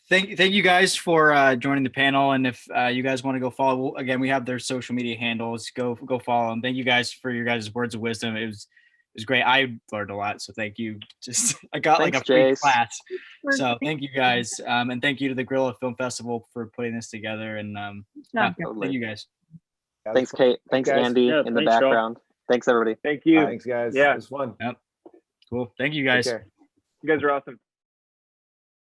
thank you guys for joining the panel. And if you guys want to go follow, again, we have their social media handles. Go follow them. Thank you guys for your guys' words of wisdom. It was great. I learned a lot. So thank you. I got like a free class. So thank you guys. And thank you to the Guerrilla Film Festival for putting this together. And thank you guys. Thanks, Kate. Thanks, Andy, in the background. Thanks, everybody. Thank you. Thanks, guys. Yeah. It was fun. Yep. Cool. Thank you guys. You guys are awesome.